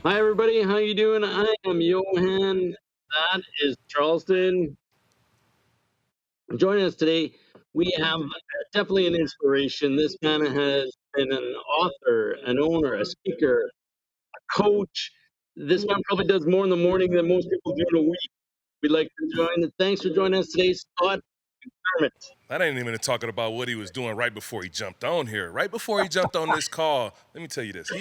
Hi, everybody. How you doing? I am Johan. That is Charleston. Joining us today, we have definitely an inspiration. This man has been an author, an owner, a speaker, a coach. This man probably does more in the morning than most people do in a week. We'd like to join. Thanks for joining us today, Scott McDermott. That ain't even talking about what he was doing right before he jumped on here. Right before he jumped on this call, let me tell you this.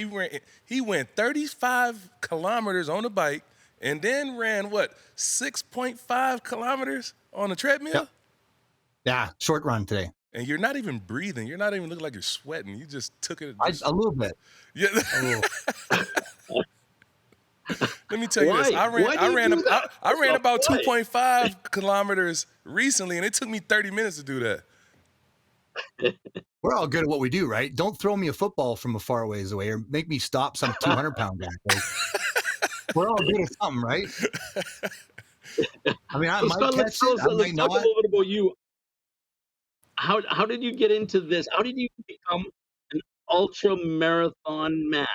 He went 35 kilometers on a bike and then ran what, 6.5 kilometers on a treadmill? Yep. Yeah, short run today. And you're not even breathing. You're not even looking like you're sweating. You just took it. A little bit. Yeah. A little. Let me tell you this. Why? Why do you do that? I ran about Why? 2.5 kilometers recently, and it took me 30 minutes to do that. We're all good at what we do, right? Don't throw me a football from a far ways away or make me stop some 200-pound guy. We're all good at something, right? I mean, I might Scott, catch it. I might let's talk a not. little bit about you. How did you get into this? How did you become an ultra marathon man?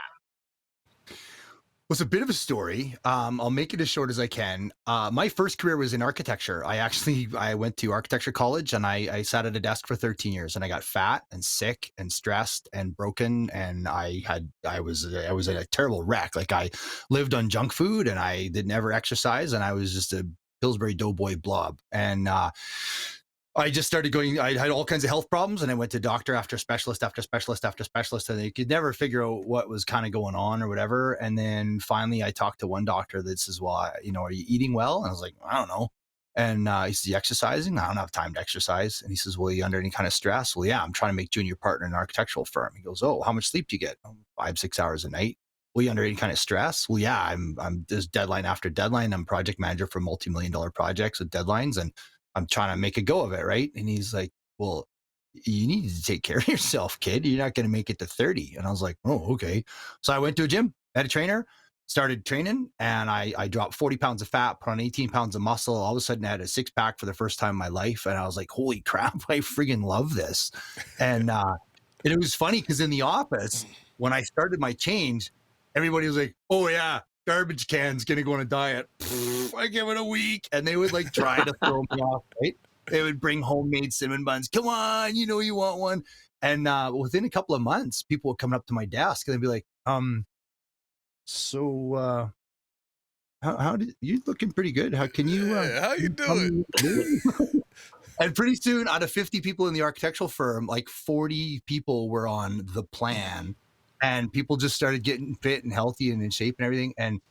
Well, it's a bit of a story. I'll make it as short as I can. My first career was in architecture. I went to architecture college and I sat at a desk for 13 years and I got fat and sick and stressed and broken. And I was a terrible wreck. Like I lived on junk food and I didn't ever exercise and I was just a Pillsbury Doughboy blob. And, I just started going, I had all kinds of health problems and I went to doctor after specialist after specialist after specialist and they could never figure out what was kind of going on or whatever. And then finally I talked to one doctor that says, well, are you eating well? And I was like, I don't know. And he says, you exercising? I don't have time to exercise. And he says, well, are you under any kind of stress? Well, yeah, I'm trying to make junior partner in an architectural firm. He goes, oh, how much sleep do you get? 5-6 hours a night. Well, you under any kind of stress? Well, yeah, I'm there's deadline after deadline. I'm project manager for multi-million-dollar projects with deadlines. And I'm trying to make a go of it, right? And he's like, well, you need to take care of yourself, kid. You're not going to make it to 30. And I was like, oh, okay. So I went to a gym, had a trainer, started training, and I dropped 40 pounds of fat, put on 18 pounds of muscle. All of a sudden I had a 6-pack for the first time in my life. And I was like, holy crap, I friggin' love this. And it was funny because in the office, when I started my change, everybody was like, oh yeah, garbage can's gonna go on a diet. I give it a week, and they would like try to throw me off. Right? They would bring homemade cinnamon buns. Come on, you want one. And within a couple of months, people would come up to my desk and they'd be like, so how did you looking pretty good? How can you? How you doing? And pretty soon, out of 50 people in the architectural firm, like 40 people were on the plan. And people just started getting fit and healthy and in shape and everything. And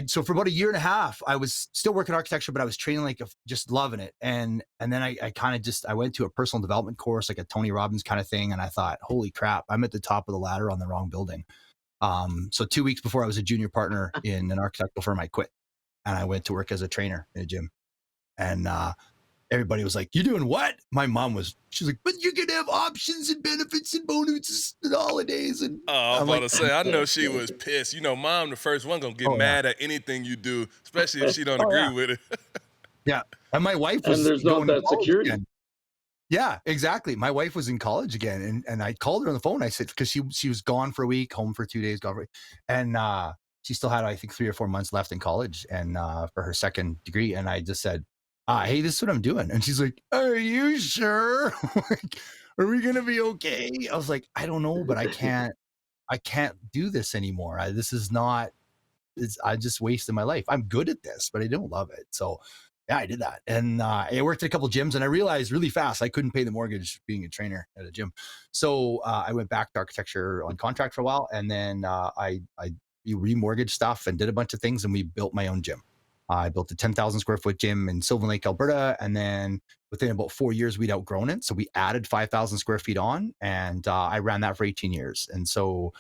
so for about a year and a half, I was still working architecture, but I was training like just loving it. And then I kind of I went to a personal development course, like a Tony Robbins kind of thing. And I thought, holy crap, I'm at the top of the ladder on the wrong building. So 2 weeks before I was a junior partner in an architectural firm, I quit and I went to work as a trainer in a gym. And everybody was like, you doing what? My mom she's like, but you can have options and benefits and bonuses and holidays. And I was about to say, I know she was pissed. Mom, the first one gonna get mad at anything you do, especially if she don't agree with it. Yeah. And my wife was And there's not that security. Again. Yeah, exactly. My wife was in college again. And I called her on the phone. I said, because she was gone for a week, home for 2 days, gone for a week. And she still had, I think, 3 or 4 months left in college and for her second degree. And I just said, hey, this is what I'm doing. And she's like, are you sure? Like, are we going to be okay? I was like, I don't know, but I can't do this anymore. I just wasted my life. I'm good at this, but I don't love it. So yeah, I did that. And I worked at a couple of gyms and I realized really fast I couldn't pay the mortgage being a trainer at a gym. So I went back to architecture on contract for a while. And then I remortgaged stuff and did a bunch of things and we built my own gym. I built a 10,000 square foot gym in Sylvan Lake, Alberta. And then within about 4 years, we'd outgrown it. So we added 5,000 square feet on and I ran that for 18 years. And so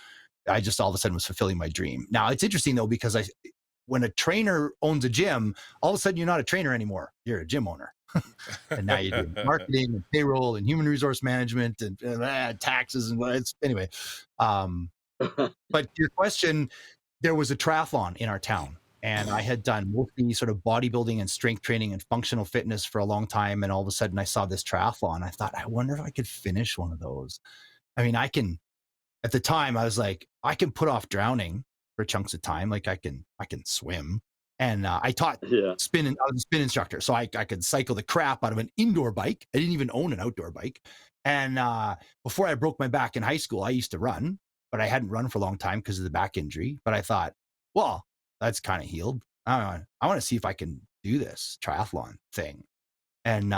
I just all of a sudden was fulfilling my dream. Now it's interesting though, because when a trainer owns a gym, all of a sudden you're not a trainer anymore. You're a gym owner. And now you do marketing and payroll and human resource management and taxes and anyway. But your question, there was a triathlon in our town. And I had done mostly sort of bodybuilding and strength training and functional fitness for a long time. And all of a sudden I saw this triathlon. I thought, I wonder if I could finish one of those. I mean, at the time I was like, I can put off drowning for chunks of time. Like I can swim, and I taught Yeah. spin. I was a spin instructor, so I could cycle the crap out of an indoor bike. I didn't even own an outdoor bike. And before I broke my back in high school, I used to run, but I hadn't run for a long time because of the back injury. But I thought, well, that's kind of healed. I want to see if I can do this triathlon thing. And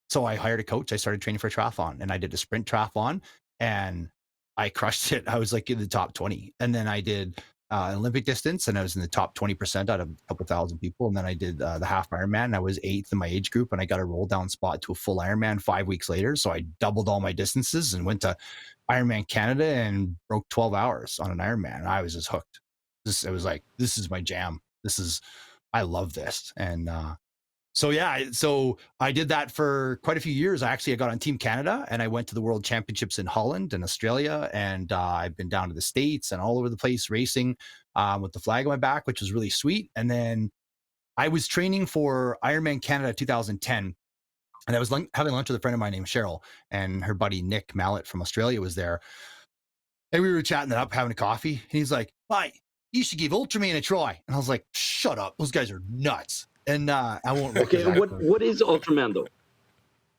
so I hired a coach. I started training for a triathlon, and I did a sprint triathlon, and I crushed it. I was like in the top 20. And then I did an Olympic distance, and I was in the top 20% out of a couple thousand people. And then I did the half Ironman, and I was 8th in my age group, and I got a roll down spot to a full Ironman 5 weeks later. So I doubled all my distances and went to Ironman Canada and broke 12 hours on an Ironman. I was just hooked. It was like, this is my jam. I love this. And so I did that for quite a few years. I got on Team Canada, and I went to the World Championships in Holland and Australia, and I've been down to the States and all over the place racing with the flag on my back, which was really sweet. And then I was training for Ironman Canada 2010, and I was having lunch with a friend of mine named Cheryl, and her buddy Nick Mallet from Australia was there. And we were chatting it up, having a coffee, and he's like, "Hi, you should give Ultraman a try." And I was like, "Shut up, those guys are nuts." And I won't. Okay, what is Ultraman though?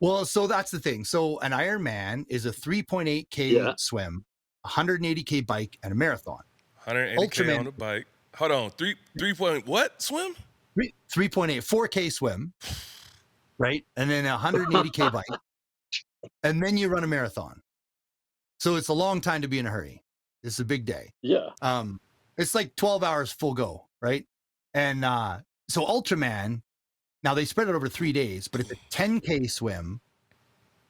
Well, so that's the thing. So an Ironman is a 3.8K swim, 180K bike, and a marathon. 180K Ultraman, on the bike. Hold on, 3 point what swim? 3.8, 4K swim, right? And then a 180K bike, and then you run a marathon. So it's a long time to be in a hurry. It's a big day. Yeah. It's like 12 hours full go, right? And so Ultraman, now they spread it over 3 days, but it's a 10K swim,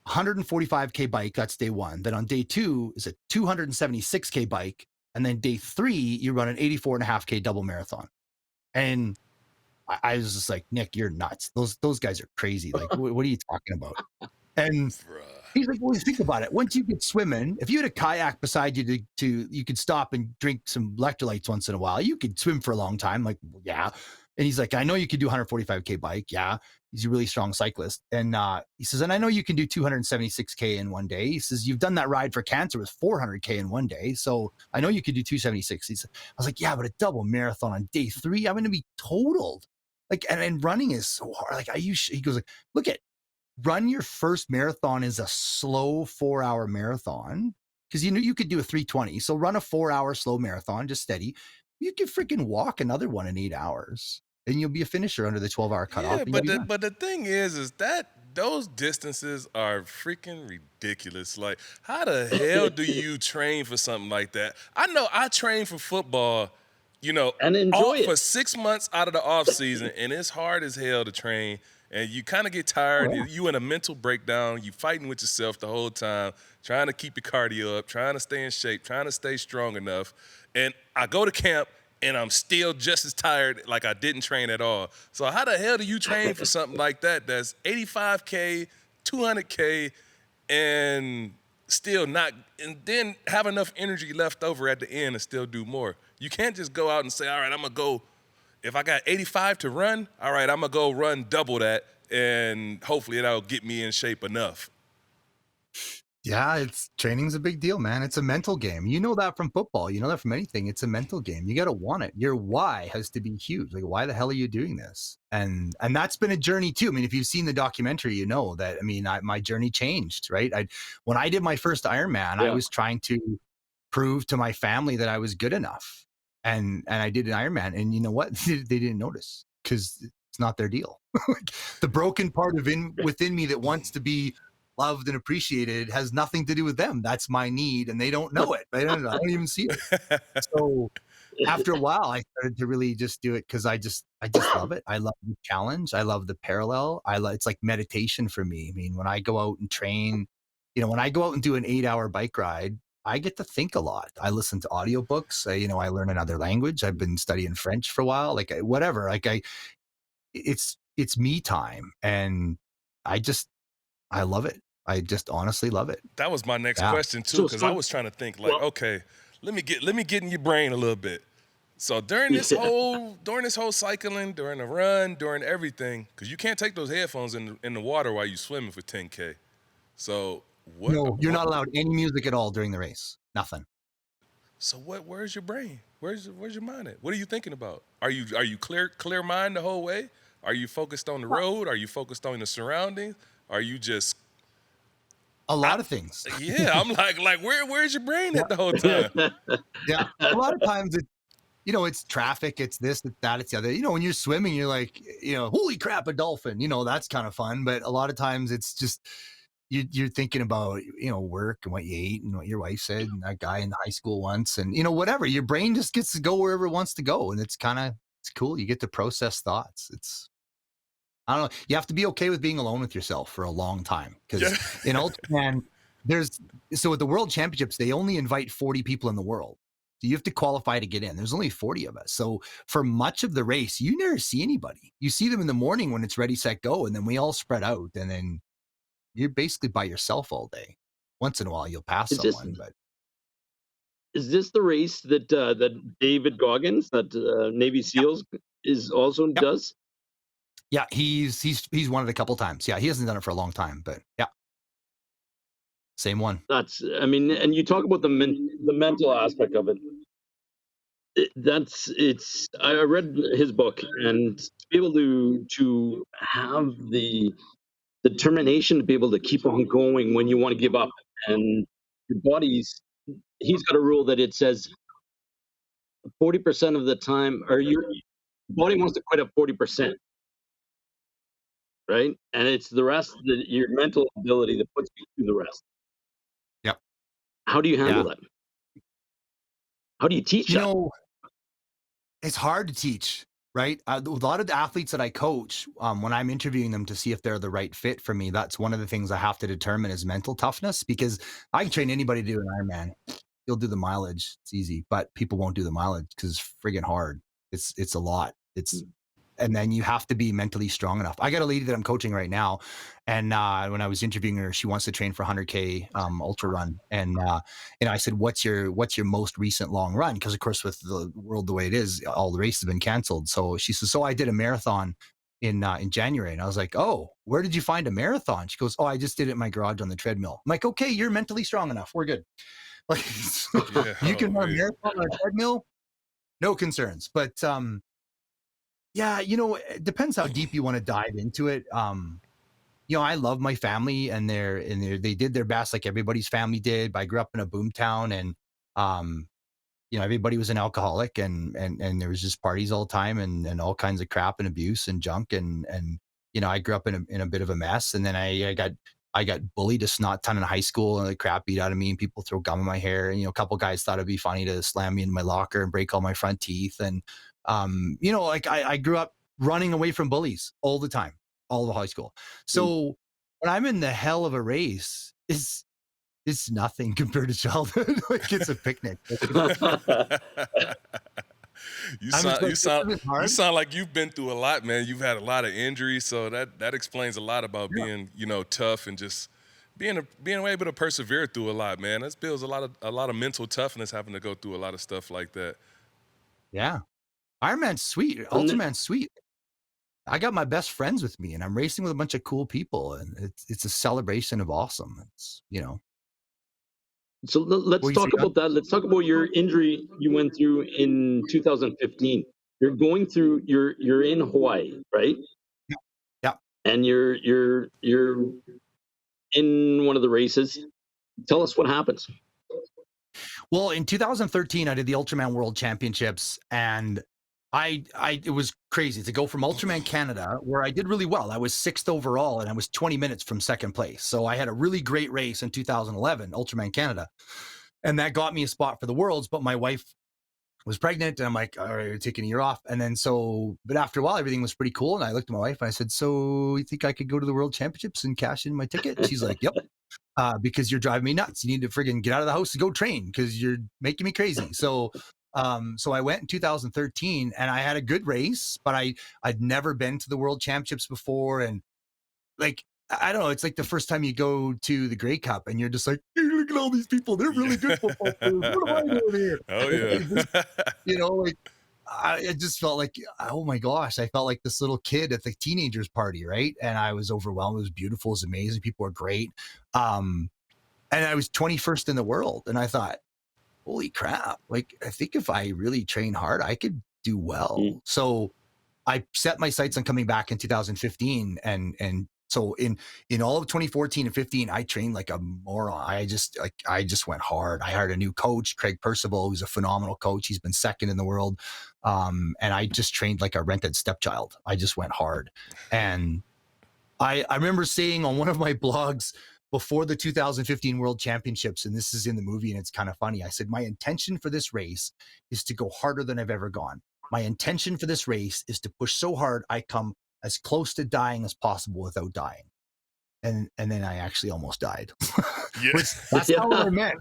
145K bike, that's day one. Then on day two is a 276K bike. And then day three, you run an 84.5K double marathon. And I was just like, "Nick, you're nuts. Those guys are crazy. Like, what are you talking about?" And he's like, "Well, think about it. Once you get swimming, if you had a kayak beside you you could stop and drink some electrolytes once in a while. You could swim for a long time." Like, well, yeah. And he's like, "I know you could do 145K bike." Yeah. He's a really strong cyclist. And he says, "And I know you can do 276K in one day." He says, "You've done that ride for cancer with 400K in one day. So I know you could do 276. I was like, "Yeah, but a double marathon on day three, I'm going to be totaled." Like, and running is so hard. Like, he goes like, "Look at, run your first marathon is a slow 4-hour marathon." Cause you could do a 3:20. So run a 4-hour slow marathon, just steady. You could freaking walk another one in 8 hours, and you'll be a finisher under the 12-hour cutoff. Yeah, but the thing is that those distances are freaking ridiculous. Like, how the hell do you train for something like that? I know I train for football, and enjoy it for 6 months out of the off season, and it's hard as hell to train. And you kind of get tired. Oh. You in a mental breakdown. You fighting with yourself the whole time, trying to keep your cardio up, trying to stay in shape, trying to stay strong enough. And I go to camp, and I'm still just as tired, like I didn't train at all. So how the hell do you train for something like that that's 85K, 200K, and still not, and then have enough energy left over at the end and still do more? You can't just go out and say, "All right, I'm going to go, if I got 85 to run, all right, I'm going to go run double that, and hopefully that'll get me in shape enough." Yeah, training's a big deal, man. It's a mental game. You know that from football. You know that from anything. It's a mental game. You got to want it. Your why has to be huge. Like, why the hell are you doing this? And that's been a journey too. I mean, if you've seen the documentary, you know that. I mean, my journey changed, right? When I did my first Ironman, I was trying to prove to my family that I was good enough. And I did an Ironman, and you know what? They didn't notice, because it's not their deal. The broken part within me that wants to be loved and appreciated has nothing to do with them. That's my need, and they don't know it. I don't even see it. So after a while, I started to really just do it because I just love it. I love the challenge. I love the parallel. It's like meditation for me. I mean, when I go out and train, when I go out and do an 8-hour bike ride, I get to think a lot. I listen to audiobooks. I learn another language. I've been studying French for a while. Like, whatever. Like, it's me time, and I love it. I just honestly love it. That was my next question too, because I was trying to think like, okay, let me get in your brain a little bit. So during this whole cycling, during the run, during everything, because you can't take those headphones in the water while you're swimming for 10K. So No, you're not allowed any music at all during the race. Nothing. So where's your brain? Where's your mind at? What are you thinking about? Are you clear mind the whole way? Are you focused on the road? Are you focused on the surroundings? Are you just A lot of things. yeah, I'm like where's your brain Yeah. at the whole time? Yeah. A lot of times it's traffic, it's this, it's that, it's the other. When you're swimming, you're like, holy crap, a dolphin. That's kind of fun. But a lot of times it's just you're thinking about work and what you ate and what your wife said and that guy in high school once and whatever. Your brain just gets to go wherever it wants to go, and it's cool. You get to process thoughts. I don't know. You have to be okay with being alone with yourself for a long time, because in Ultraman, so at the World Championships, they only invite 40 people in the world. So you have to qualify to get in. There's only 40 of us. So for much of the race, you never see anybody. You see them in the morning when it's ready, set, go, and then we all spread out, and then you're basically by yourself all day. Once in a while, you'll pass someone, but Is this the race that David Goggins, that Navy SEALs, is also Yep. does? Yeah, he's won it a couple times. Yeah, he hasn't done it for a long time, but yeah, same one. And you talk about the mental aspect of it. I read his book, and to be able to have the determination to be able to keep on going when you want to give up, and your he's got a rule that it says 40% of the time, or your body wants to quit at 40%, right? And it's the rest, your mental ability that puts you through the rest. Yep. How do you handle that? How do you teach that? It's hard to teach, right? A lot of the athletes that I coach, when I'm interviewing them to see if they're the right fit for me, that's one of the things I have to determine is mental toughness, because I can train anybody to do an Ironman. You'll do the mileage. It's easy, but people won't do the mileage because it's friggin' hard. It's a lot. And then you have to be mentally strong enough. I got a lady that I'm coaching right now, and when I was interviewing her, she wants to train for 100K ultra run, and I said, "What's your most recent long run?" Because of course, with the world the way it is, all the races have been canceled. So she says, "So I did a marathon in January," and I was like, "Oh, where did you find a marathon?" She goes, "Oh, I just did it in my garage on the treadmill." I'm like, "Okay, you're mentally strong enough. We're good." Like, you can run a marathon on a treadmill, no concerns. But yeah, it depends how deep you want to dive into it. I love my family, and they did their best, like everybody's family did. I grew up in a boom town, and everybody was an alcoholic, and there was just parties all the time, and all kinds of crap and abuse and junk, and I grew up in a bit of a mess, and then I got bullied a snot ton in high school, and the crap beat out of me, and people throw gum in my hair, and a couple guys thought it'd be funny to slam me in my locker and break all my front teeth, and I grew up running away from bullies all the time, all of high school. So when I'm in the hell of a race, it's nothing compared to childhood. Like, it's a picnic. You sound like you've been through a lot, man. You've had a lot of injuries, so that explains a lot about being, tough, and just being able to persevere through a lot, man. That builds a lot of mental toughness, having to go through a lot of stuff like that. Yeah. Ironman's sweet. Ultraman's sweet. I got my best friends with me, and I'm racing with a bunch of cool people, and it's a celebration of awesome. So let's talk about that. Let's talk about your injury you went through in 2015. You're in Hawaii, right? Yeah. And you're in one of the races. Tell us what happens. Well, in 2013, I did the Ultraman World Championships, and it was crazy to go from Ultraman Canada, where I did really well. I was 6th overall, and I was 20 minutes from second place. So I had a really great race in 2011, Ultraman Canada, and that got me a spot for the Worlds. But my wife was pregnant, and I'm like, all right, taking a year off. And then but after a while, everything was pretty cool. And I looked at my wife and I said, "So you think I could go to the World Championships and cash in my ticket?" And she's like, "Yep." Because you're driving me nuts. You need to friggin' get out of the house and go train, because you're making me crazy. So I went in 2013, and I had a good race, but I'd never been to the World Championships before. And like, I don't know, it's like the first time you go to the Grey Cup, and you're just like, hey, look at all these people. They're really good football players. What am I doing here? Oh, yeah. I just felt like, oh my gosh, I felt like this little kid at the teenagers party, right? And I was overwhelmed. It was beautiful. It was amazing. People were great. And I was 21st in the world. And I thought, holy crap, like I think if I really train hard, I could do well. So I set my sights on coming back in 2015, and so in all of 2014 and 15, I trained like a moron. I just went hard. I hired a new coach, Craig Percival, who's a phenomenal coach. He's been second in the world, and I just trained like a rented stepchild. I just went hard, and I remember saying on one of my blogs before the 2015 World Championships, and this is in the movie, and it's kind of funny. I said my intention for this race is to go harder than I've ever gone. My intention for this race is to push so hard I come as close to dying as possible without dying. And then I actually almost died. Yeah. That's not what I meant.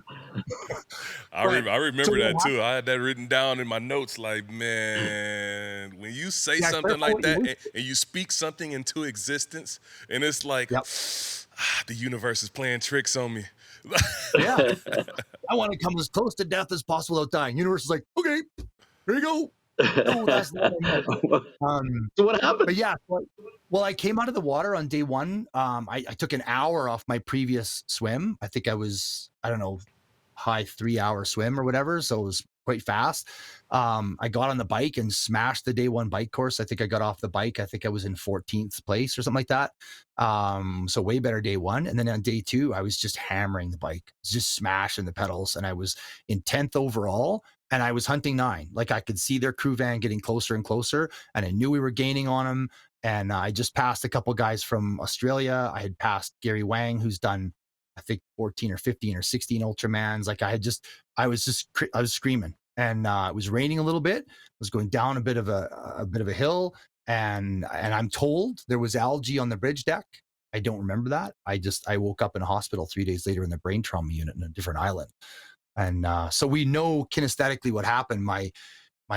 I remember that too. I had that written down in my notes. Like, man, when you say something like that and you speak something into existence, and it's like, the universe is playing tricks on me. Yeah, I want to come as close to death as possible without dying. Universe is like, okay, here you go. No, that's not what I meant. So what happened? But yeah, well, I came out of the water on day one. I took an hour off my previous swim. I think I was, I don't know, high 3-hour swim or whatever. So it was quite fast. I got on the bike and smashed the day one bike course. I think I got off the bike. I think I was in 14th place or something like that. So way better day one. And then on day two, I was just hammering the bike, just smashing the pedals. And I was in 10th overall. And I was hunting 9. Like I could see their crew van getting closer and closer. And I knew we were gaining on them. And I just passed a couple guys from Australia. I had passed Gary Wang, who's done, I think 14 or 15 or 16 Ultramans. Like I was screaming, and it was raining a little bit. I was going down a bit of a hill, and I'm told there was algae on the bridge deck. I don't remember that. I woke up in a hospital 3 days later in the brain trauma unit in a different island. And so we know kinesthetically what happened. My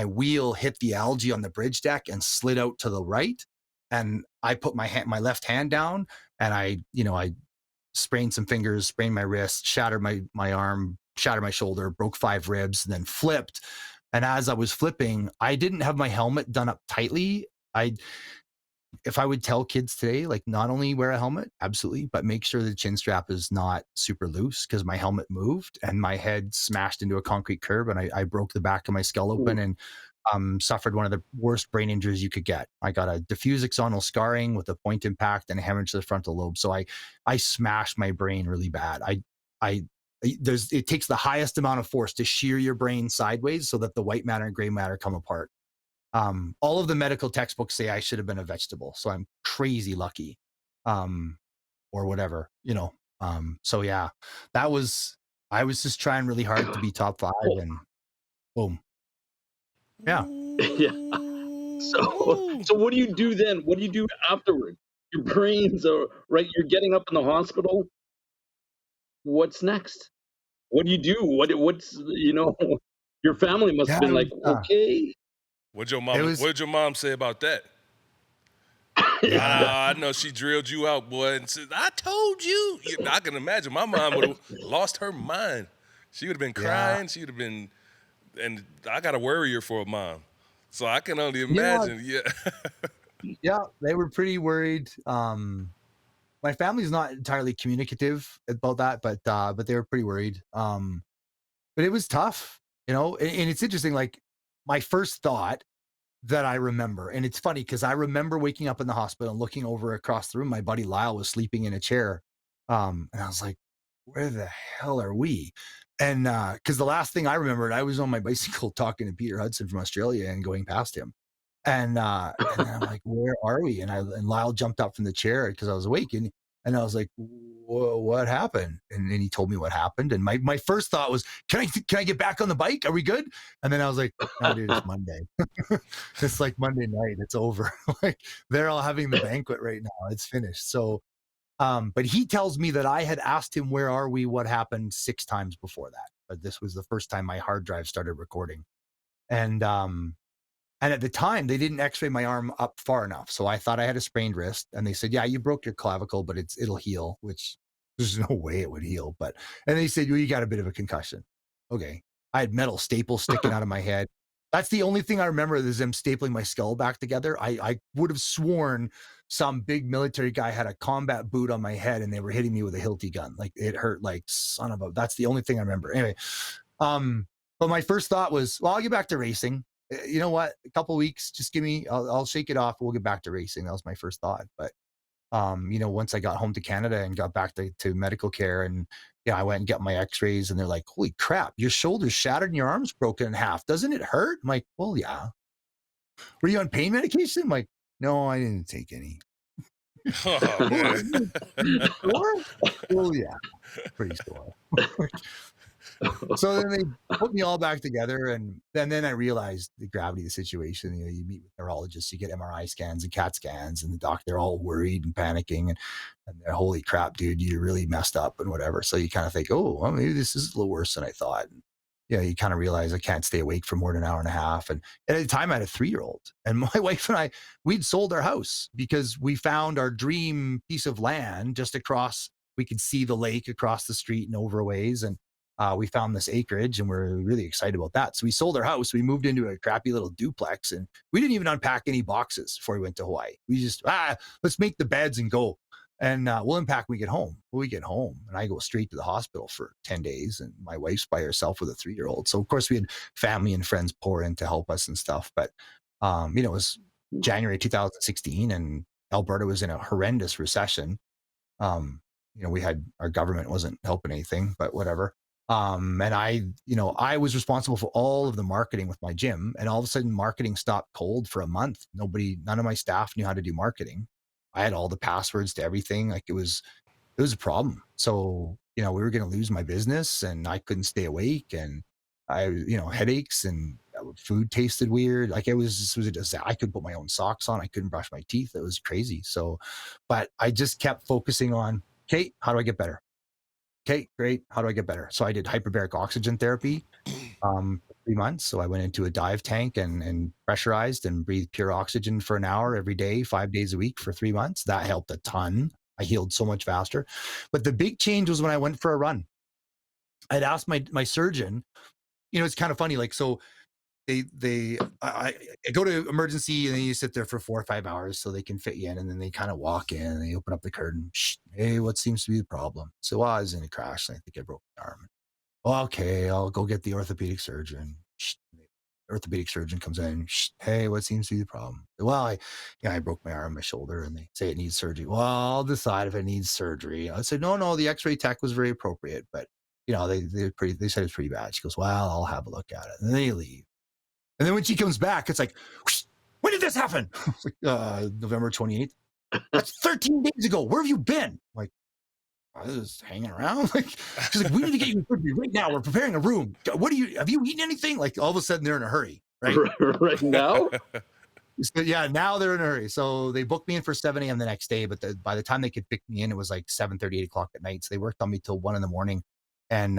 wheel hit the algae on the bridge deck and slid out to the right. And I put my left hand down, and I sprained some fingers, sprained my wrist, shattered my arm, shattered my shoulder, broke 5 ribs, and then flipped. And as I was flipping, I didn't have my helmet done up tightly. If I would tell kids today, like, not only wear a helmet, absolutely, but make sure the chin strap is not super loose, because my helmet moved and my head smashed into a concrete curb, and I broke the back of my skull open and suffered one of the worst brain injuries you could get. I got a diffuse axonal scarring with a point impact and a hemorrhage to the frontal lobe. So I smashed my brain really bad. It takes the highest amount of force to shear your brain sideways so that the white matter and gray matter come apart. All of the medical textbooks say I should have been a vegetable, so I'm crazy lucky, or whatever, so yeah, I was just trying really hard to be top 5, and boom. Yeah. Yeah. So what do you do then? What do you do afterward? Your brains are right. You're getting up in the hospital. What's next? What do you do? What's your family must have been like, okay. What'd your mom say about that? I know she drilled you out, boy, and said, I told you. I can imagine my mom would have lost her mind. She would have been crying. She would have been, and I got a worrier for a mom. So I can only imagine. Yeah, they were pretty worried. My family's not entirely communicative about that, but they were pretty worried. But it was tough, and it's interesting, like, my first thought that I remember, and it's funny because I remember waking up in the hospital and looking over across the room. My buddy Lyle was sleeping in a chair. And I was like, where the hell are we? And because the last thing I remembered, I was on my bicycle talking to Peter Hudson from Australia and going past him. And I'm like, where are we? And Lyle jumped up from the chair because I was awake. And I was like, what happened? And then he told me what happened. And my first thought was, can I get back on the bike? Are we good? And then I was like, no, dude, it's Monday. It's like Monday night. It's over. Like, they're all having the banquet right now. It's finished. So, but he tells me that I had asked him, where are we? What happened 6 times before that. But this was the first time my hard drive started recording. And at the time, they didn't x-ray my arm up far enough. So I thought I had a sprained wrist. And they said, yeah, you broke your clavicle, but it'll heal, which there's no way it would heal. And they said, well, you got a bit of a concussion. Okay. I had metal staples sticking out of my head. That's the only thing I remember, is them stapling my skull back together. I would have sworn some big military guy had a combat boot on my head and they were hitting me with a Hilti gun. Like, it hurt like son of a, that's the only thing I remember. Anyway, But my first thought was, well, I'll get back to racing. You know what? A couple weeks, just give me, I'll shake it off. We'll get back to racing. That was my first thought. But, once I got home to Canada and got back to medical care, and I went and got my x-rays, and they're like, holy crap, your shoulder's shattered and your arm's broken in half. Doesn't it hurt? I'm like, well, yeah. Were you on pain medication? I'm like, no, I didn't take any. Oh, man. Sore? Well, yeah, pretty sore. So then they put me all back together, and then I realized the gravity of the situation. You meet with neurologists, you get MRI scans and CAT scans, and the doctor, they're all worried and panicking, and they're, holy crap, dude, you really messed up and whatever. So you kind of think, oh, well, maybe this is a little worse than I thought. And, you kind of realize I can't stay awake for more than an hour and a half. And at the time I had a 3-year-old, and my wife and I, we'd sold our house because we found our dream piece of land just across. We could see the lake across the street and over a ways. And we found this acreage, and we're really excited about that. So we sold our house. We moved into a crappy little duplex, and we didn't even unpack any boxes before we went to Hawaii. We just, let's make the beds and go. And we'll unpack when we get home. When we get home, and I go straight to the hospital for 10 days, and my wife's by herself with a 3-year-old. So of course we had family and friends pour in to help us and stuff. But, it was January 2016, and Alberta was in a horrendous recession. We had, our government wasn't helping anything, but whatever. And I was responsible for all of the marketing with my gym, and all of a sudden marketing stopped cold for a month. None of my staff knew how to do marketing. I had all the passwords to everything. Like it was a problem. So, we were going to lose my business, and I couldn't stay awake, and headaches, and food tasted weird. Like it was a disaster. I couldn't put my own socks on. I couldn't brush my teeth. It was crazy. So, but I just kept focusing on, okay, how do I get better? Okay, great. How do I get better? So I did hyperbaric oxygen therapy for 3 months. So I went into a dive tank and pressurized and breathed pure oxygen for an hour every day, 5 days a week for 3 months. That helped a ton. I healed so much faster. But the big change was when I went for a run. I'd asked my surgeon, it's kind of funny. Like, so I go to emergency, and then you sit there for 4 or 5 hours so they can fit you in, and then they kind of walk in and they open up the curtain. Hey, what seems to be the problem? So, I was in a crash, and I think I broke my arm. Okay, I'll go get the orthopedic surgeon. The orthopedic surgeon comes in. Hey, what seems to be the problem? Well, I broke my arm, my shoulder, and they say it needs surgery. Well, I'll decide if it needs surgery. I said, no, the X-ray tech was very appropriate, but they said it's pretty bad. She goes, well, I'll have a look at it, and then they leave. And then when she comes back, it's like, when did this happen? It's like November 28th. That's 13 days ago. Where have you been? I'm like, I was hanging around. Like, she's like, we need to get you surgery right now. We're preparing a room. Have you eaten anything? Like, all of a sudden they're in a hurry, right? Right now? So, yeah, now they're in a hurry. So they booked me in for 7 a.m. the next day. But by the time they could pick me in, it was like 7:30, 8 o'clock at night. So they worked on me till 1 a.m. And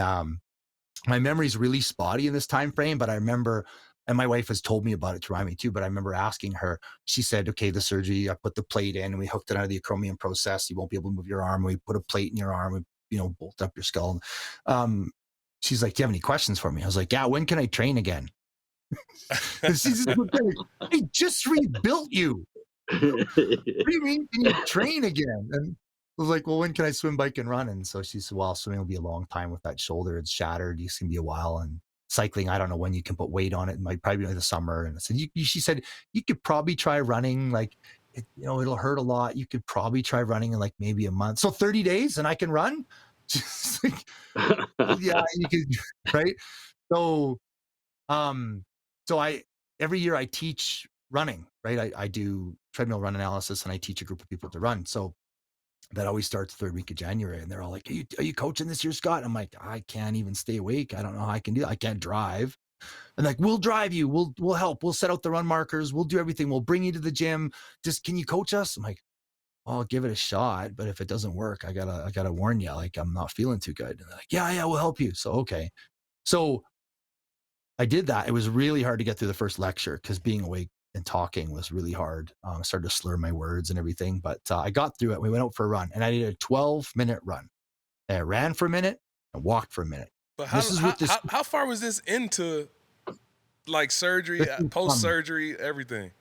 my memory's really spotty in this time frame, but I remember, and my wife has told me about it to remind me too, but I remember asking her, she said, okay, the surgery, I put the plate in, and we hooked it out of the acromion process. You won't be able to move your arm. We put a plate in your arm, we, bolt up your skull. She's like, do you have any questions for me? I was like, yeah, when can I train again? And she's just like, I just rebuilt you. What do you mean, can you train again? And I was like, well, when can I swim, bike, and run? And so she said, well, swimming will be a long time with that shoulder. It's shattered. It's going to be a while. And cycling, I don't know when you can put weight on it. It might probably be like the summer. And I said, she said, you could probably try running. Like, it'll hurt a lot. You could probably try running in like maybe a month. So 30 days and I can run? Just like, well, yeah, you could, right? So, every year I teach running, right? I do treadmill run analysis, and I teach a group of people to run. So that always starts the 3rd week of January, and they're all like, are you coaching this year, Scott? I'm like, I can't even stay awake. I don't know how I can do that. I can't drive. And like, we'll drive you. We'll help. We'll set out the run markers. We'll do everything. We'll bring you to the gym. Just, can you coach us? I'm like, well, I'll give it a shot, but if it doesn't work, I gotta warn you, like, I'm not feeling too good. And they're like, yeah, we'll help you. So, okay. So I did that. It was really hard to get through the first lecture because being awake and talking was really hard. I started to slur my words and everything, but I got through it. We went out for a run, and I did a 12-minute run. And I ran for a minute and walked for a minute. But how far was this into like surgery, post-surgery, everything?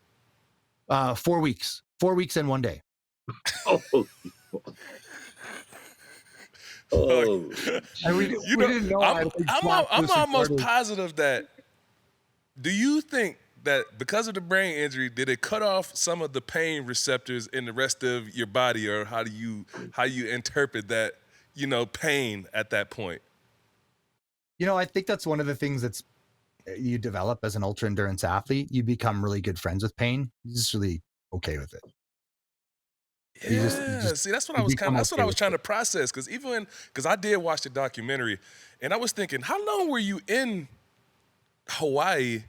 4 weeks. 4 weeks and 1 day. Oh, Like, Oh, And we you know, didn't know. I'm almost positive that. Do you think that because of the brain injury, did it cut off some of the pain receptors in the rest of your body, or how you interpret that, pain at that point? I think that's one of the things that's you develop as an ultra endurance athlete. You become really good friends with pain. You're just really okay with it. Yeah, see, that's what I was trying to process, because I did watch the documentary, and I was thinking, how long were you in Hawaii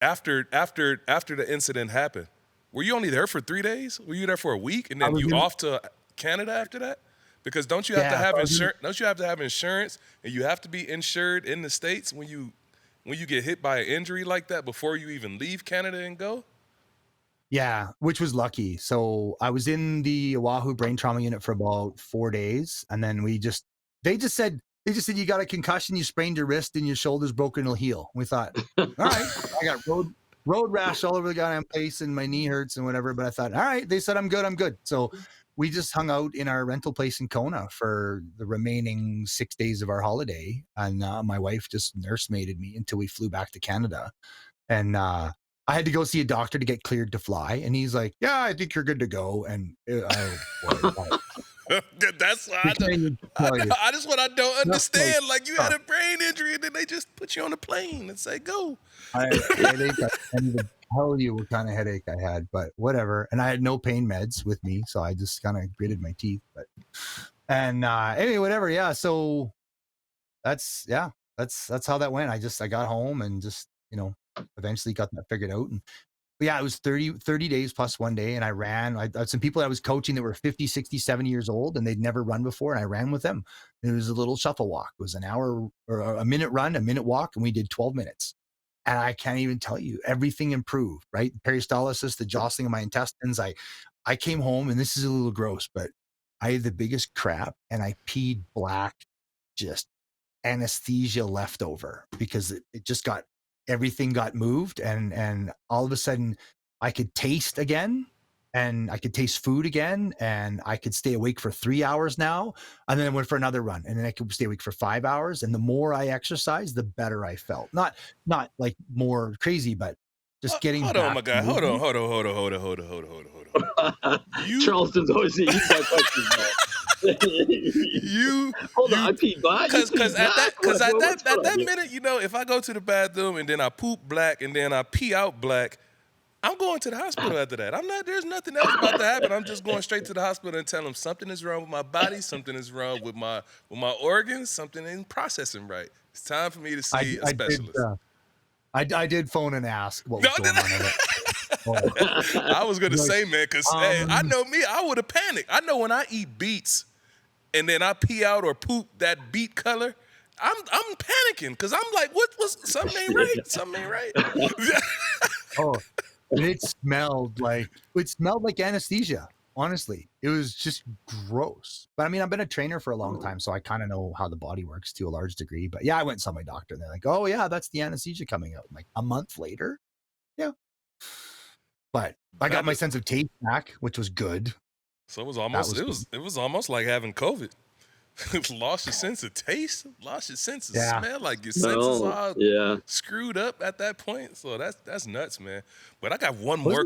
after the incident happened? Were you only there for 3 days? Were you there for a week, and then you off to Canada after that? Because don't you have to have insurance? Don't you have to have insurance, and you have to be insured in the States when you get hit by an injury like that before you even leave Canada and go? Yeah, which was lucky. So I was in the Oahu brain trauma unit for about 4 days, and then they just said you got a concussion, you sprained your wrist, and your shoulder's broken, it'll heal. We thought, all right, I got road rash all over the goddamn place, and my knee hurts and whatever. But I thought, all right, they said I'm good. So we just hung out in our rental place in Kona for the remaining 6 days of our holiday, and my wife just nursemaided me until we flew back to Canada, and I had to go see a doctor to get cleared to fly, and he's like, "Yeah, I think you're good to go." And that's why I just what I don't understand. Like, you had a brain injury, and then they just put you on a plane and say, "Go." I had a headache. I can't even tell you what kind of headache I had, but whatever. And I had no pain meds with me, so I just kind of gritted my teeth. Anyway, whatever. Yeah. So that's how that went. I got home and just eventually got that figured out. And yeah, it was 30 days plus 1 day. And I ran. I had some people I was coaching that were 50, 60, 70 years old, and they'd never run before. And I ran with them. It was a little shuffle walk. It was an hour or a minute run, a minute walk. And we did 12 minutes. And I can't even tell you, everything improved, right? Peristalsis, the jostling of my intestines. I came home, and this is a little gross, but I had the biggest crap, and I peed black, just anesthesia left over, because it just everything got moved, and all of a sudden I could taste again, and I could taste food again, and I could stay awake for 3 hours now. And then I went for another run, and then I could stay awake for 5 hours. And the more I exercised, the better I felt. Not like more crazy, but just getting hold back. On, my guy. Hold on. Charleston's always saying, hold on, I peed black. Because at that minute, if I go to the bathroom and then I poop black and then I pee out black, I'm going to the hospital after that. There's nothing else about to happen. I'm just going straight to the hospital and tell them something is wrong with my body, something is wrong with my organs, something isn't processing right. It's time for me to see a specialist. I did phone and ask what was going on. I was going to say, man, because I know me, I would have panicked. I know when I eat beets and then I pee out or poop that beet color, I'm panicking, because I'm like, what's something ain't right? Something ain't right. And it smelled like anesthesia. Honestly, it was just gross. But I mean, I've been a trainer for a long time, so I kind of know how the body works to a large degree. But yeah, I went and saw my doctor, and they're like, "Oh yeah, that's the anesthesia coming out." I'm like, a month later, yeah. But I got my sense of taste back, which was good. So it was almost like having COVID. Lost your sense of taste, lost your sense of smell, like your senses all screwed up at that point. So that's nuts, man. But I got one more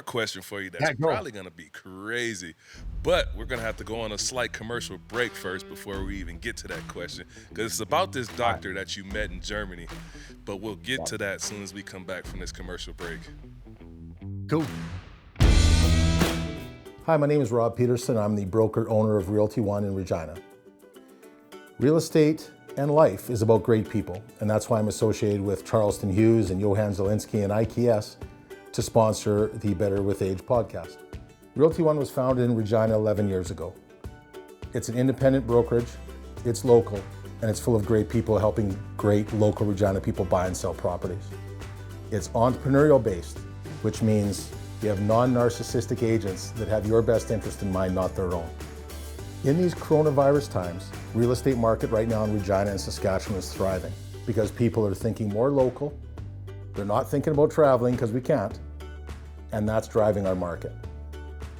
question for you that's probably gonna be crazy. But we're gonna have to go on a slight commercial break first before we even get to that question, because it's about this doctor that you met in Germany. But we'll get to that as soon as we come back from this commercial break. Cool. Hi, my name is Rob Peterson. I'm the broker owner of Realty One in Regina. Real estate and life is about great people, and that's why I'm associated with Charleston Hughes and Johan Zielinski and IKS to sponsor the Better With Age podcast. Realty One was founded in Regina 11 years ago. It's an independent brokerage, it's local, and it's full of great people helping great local Regina people buy and sell properties. It's entrepreneurial based, which means you have non-narcissistic agents that have your best interest in mind, not their own. In these coronavirus times, real estate market right now in Regina and Saskatchewan is thriving because people are thinking more local. They're not thinking about traveling because we can't, and that's driving our market.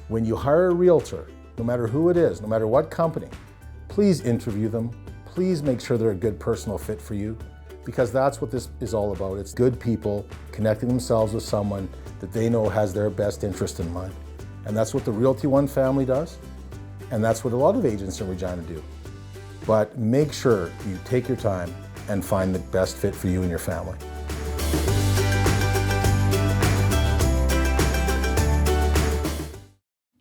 When you hire a realtor, no matter who it is, no matter what company, please interview them. Please make sure they're a good personal fit for you, because that's what this is all about. It's good people connecting themselves with someone that they know has their best interest in mind. And that's what the Realty One family does. And that's what a lot of agents in Regina do. But make sure you take your time and find the best fit for you and your family.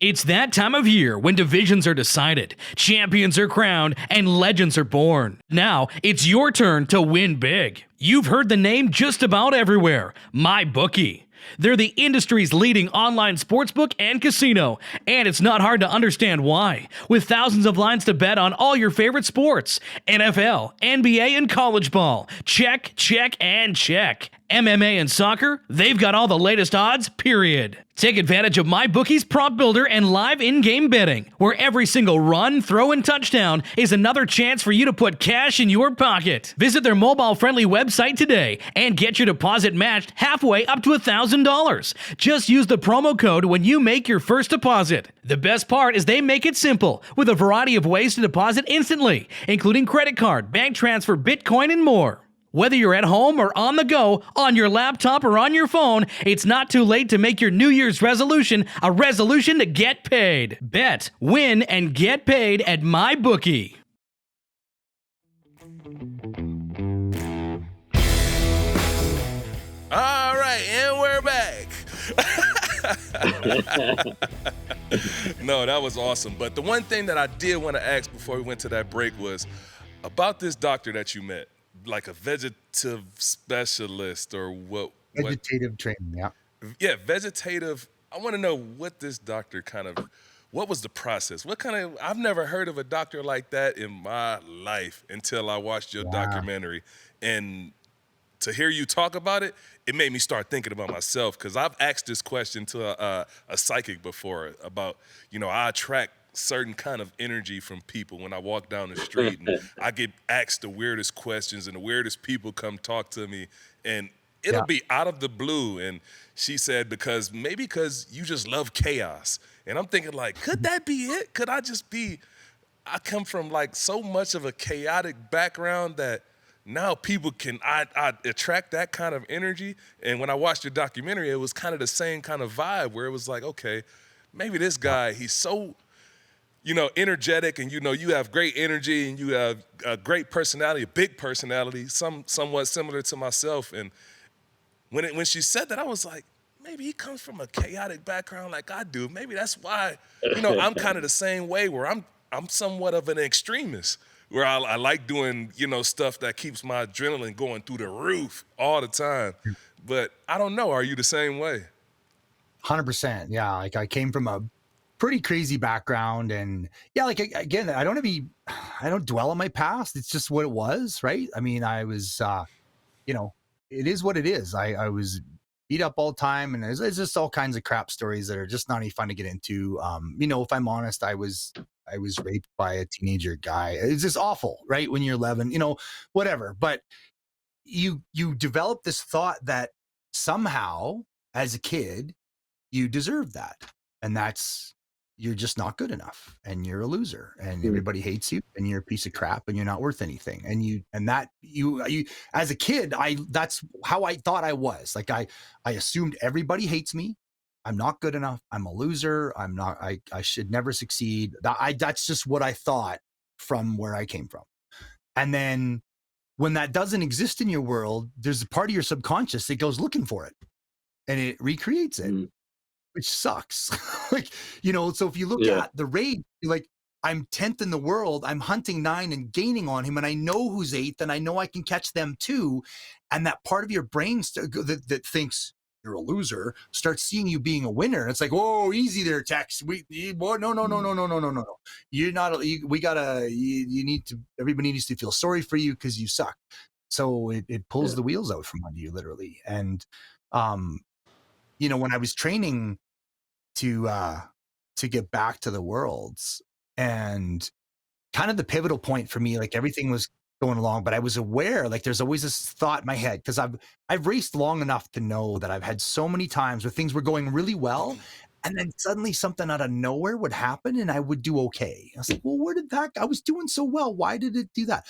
It's that time of year when divisions are decided, champions are crowned, and legends are born. Now, it's your turn to win big. You've heard the name just about everywhere, MyBookie. They're the industry's leading online sportsbook and casino, and it's not hard to understand why. With thousands of lines to bet on all your favorite sports, NFL, NBA, and college ball. Check, check, and check. MMA and soccer, they've got all the latest odds, period. Take advantage of MyBookie's prop builder and live in-game betting, where every single run, throw, and touchdown is another chance for you to put cash in your pocket. Visit their mobile-friendly website today and get your deposit matched halfway up to $1,000. Just use the promo code when you make your first deposit. The best part is they make it simple, with a variety of ways to deposit instantly, including credit card, bank transfer, Bitcoin, and more. Whether you're at home or on the go, on your laptop or on your phone, it's not too late to make your New Year's resolution a resolution to get paid. Bet, win, and get paid at MyBookie. All right, and we're back. No, that was awesome. But the one thing that I did want to ask before we went to that break was about this doctor that you met. Like a vegetative specialist or what? Vegetative training, yeah. Yeah, vegetative. I want to know what this doctor what was the process? I've never heard of a doctor like that in my life until I watched your documentary. And to hear you talk about it, it made me start thinking about myself, because I've asked this question to a psychic before about, I attract certain kind of energy from people when I walk down the street, and I get asked the weirdest questions, and the weirdest people come talk to me, and it'll be out of the blue. And she said, because you just love chaos. And I'm thinking, like, could that be it? Could I just I come from like so much of a chaotic background that now people I attract that kind of energy. And when I watched your documentary, it was kind of the same kind of vibe, where it was like, okay, maybe this guy, he's so energetic, and you have great energy, and you have a great personality, a big personality, somewhat similar to myself. And when she said that, I was like, maybe he comes from a chaotic background like I do. Maybe that's why, I'm kind of the same way, where I'm somewhat of an extremist, where I like doing, stuff that keeps my adrenaline going through the roof all the time. But I don't know, are you the same way? 100%. Yeah. Like, I came from a pretty crazy background, and again, I don't dwell on my past. It's just what it was, right? I mean, I was it is what it is. I was beat up all the time, and there's just all kinds of crap stories that are just not any fun to get into. If I'm honest, I was raped by a teenager guy. It's just awful, right? When you're 11, whatever. But you develop this thought that somehow as a kid you deserve that, and you're just not good enough, and you're a loser, and everybody hates you, and you're a piece of crap, and you're not worth anything. And you as a kid, that's how I thought I was. Like, I assumed everybody hates me. I'm not good enough. I'm a loser. I should never succeed. That's just what I thought from where I came from. And then when that doesn't exist in your world, there's a part of your subconscious that goes looking for it, and it recreates it. Which sucks. So if you look at the raid, like, I'm 10th in the world, I'm hunting 9 and gaining on him, and I know who's 8th, and I know I can catch them too. And that part of your brain that thinks you're a loser starts seeing you being a winner. It's like, whoa, easy there, Tex. No. You're not, everybody needs to feel sorry for you because you suck. So it pulls the wheels out from under you, literally. And, when I was training to get back to the worlds, and kind of the pivotal point for me, like, everything was going along, but I was aware, like, there's always this thought in my head, because I've raced long enough to know that I've had so many times where things were going really well, And then suddenly something out of nowhere would happen and I would do okay. I was like, well, where did that, I was doing so well. Why did it do that?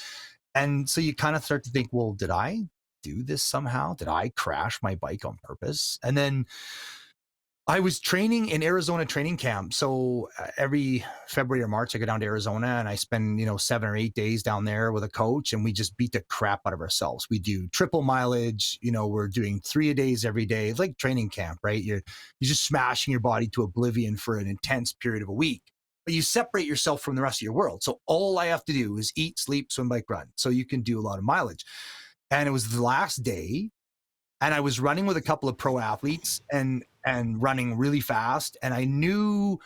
And so you kind of start to think, well, did I do this somehow? Did I crash my bike on purpose? And then I was training in Arizona training camp. So every February or March, I go down to Arizona and I spend, 7 or 8 days down there with a coach and we just beat the crap out of ourselves. We do triple mileage, we're doing 3-a-days every day. It's like training camp, right? You're just smashing your body to oblivion for an intense period of a week. But you separate yourself from the rest of your world. So all I have to do is eat, sleep, swim, bike, run. So you can do a lot of mileage. And it was the last day and I was running with a couple of pro athletes and running really fast. And I knew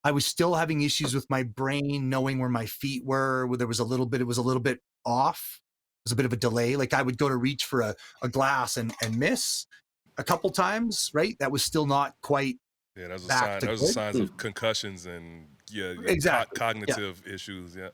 I was still having issues with my brain, knowing where my feet were, where it was a little bit off. It was a bit of a delay. Like I would go to reach for a glass and miss a couple times, right? That was still not quite. Yeah, that was a back sign. to Those are good. signs of concussions and Exactly. cognitive issues. Yeah.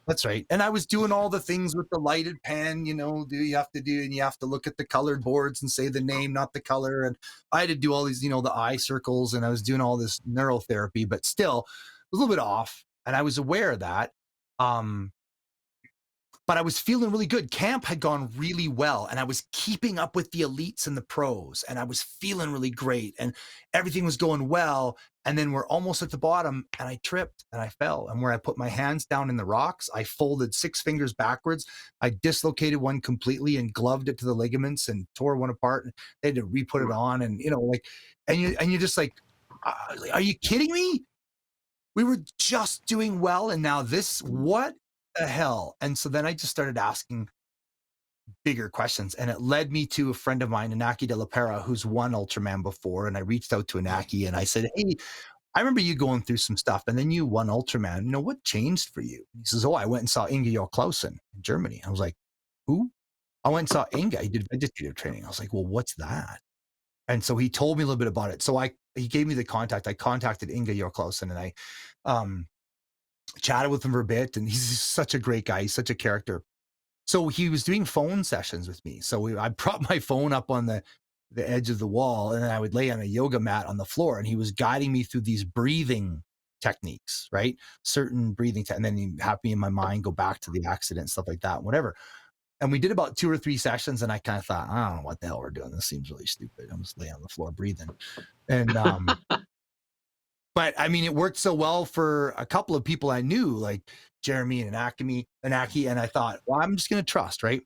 That's right. And I was doing all the things with the lighted pen, do you have to do, and you have to look at the colored boards and say the name, not the color. And I had to do all these, the eye circles, and I was doing all this neural therapy, but still a little bit off. And I was aware of that. But I was feeling really good. Camp had gone really well and I was keeping up with the elites and the pros and I was feeling really great and everything was going well. And then we're almost at the bottom and I tripped and I fell. And where I put my hands down in the rocks, I folded 6 fingers backwards. I dislocated one completely and gloved it to the ligaments and tore one apart. And they had to re-put it on. And, and you're just like, are you kidding me? We were just doing well. And now this, what the hell? And so then I just started asking bigger questions and it led me to a friend of mine, Inaki de la Pera, who's won Ultraman before. And I reached out to Inaki and I said, hey, I remember you going through some stuff and then you won Ultraman. What changed for you? He says, oh, I went and saw Inge Clausen in Germany. I was like, who? I went and saw Inge. He did vegetative training. I was like, well, what's that? And so he told me a little bit about it. So he gave me the contact. I contacted Inge Clausen and I chatted with him for a bit, and he's such a great guy. He's such a character. So he was doing phone sessions with me. So I brought my phone up on the edge of the wall, and then I would lay on a yoga mat on the floor, and he was guiding me through these breathing techniques, right? Certain breathing, and then he had me in my mind go back to the accident, stuff like that, whatever. And we did about 2 or 3 sessions, and I kind of thought, I don't know what the hell we're doing. This seems really stupid. I'm just laying on the floor breathing. And but I mean, it worked so well for a couple of people I knew, like Jeremy and Inaki, and I thought, well, I'm just going to trust, right?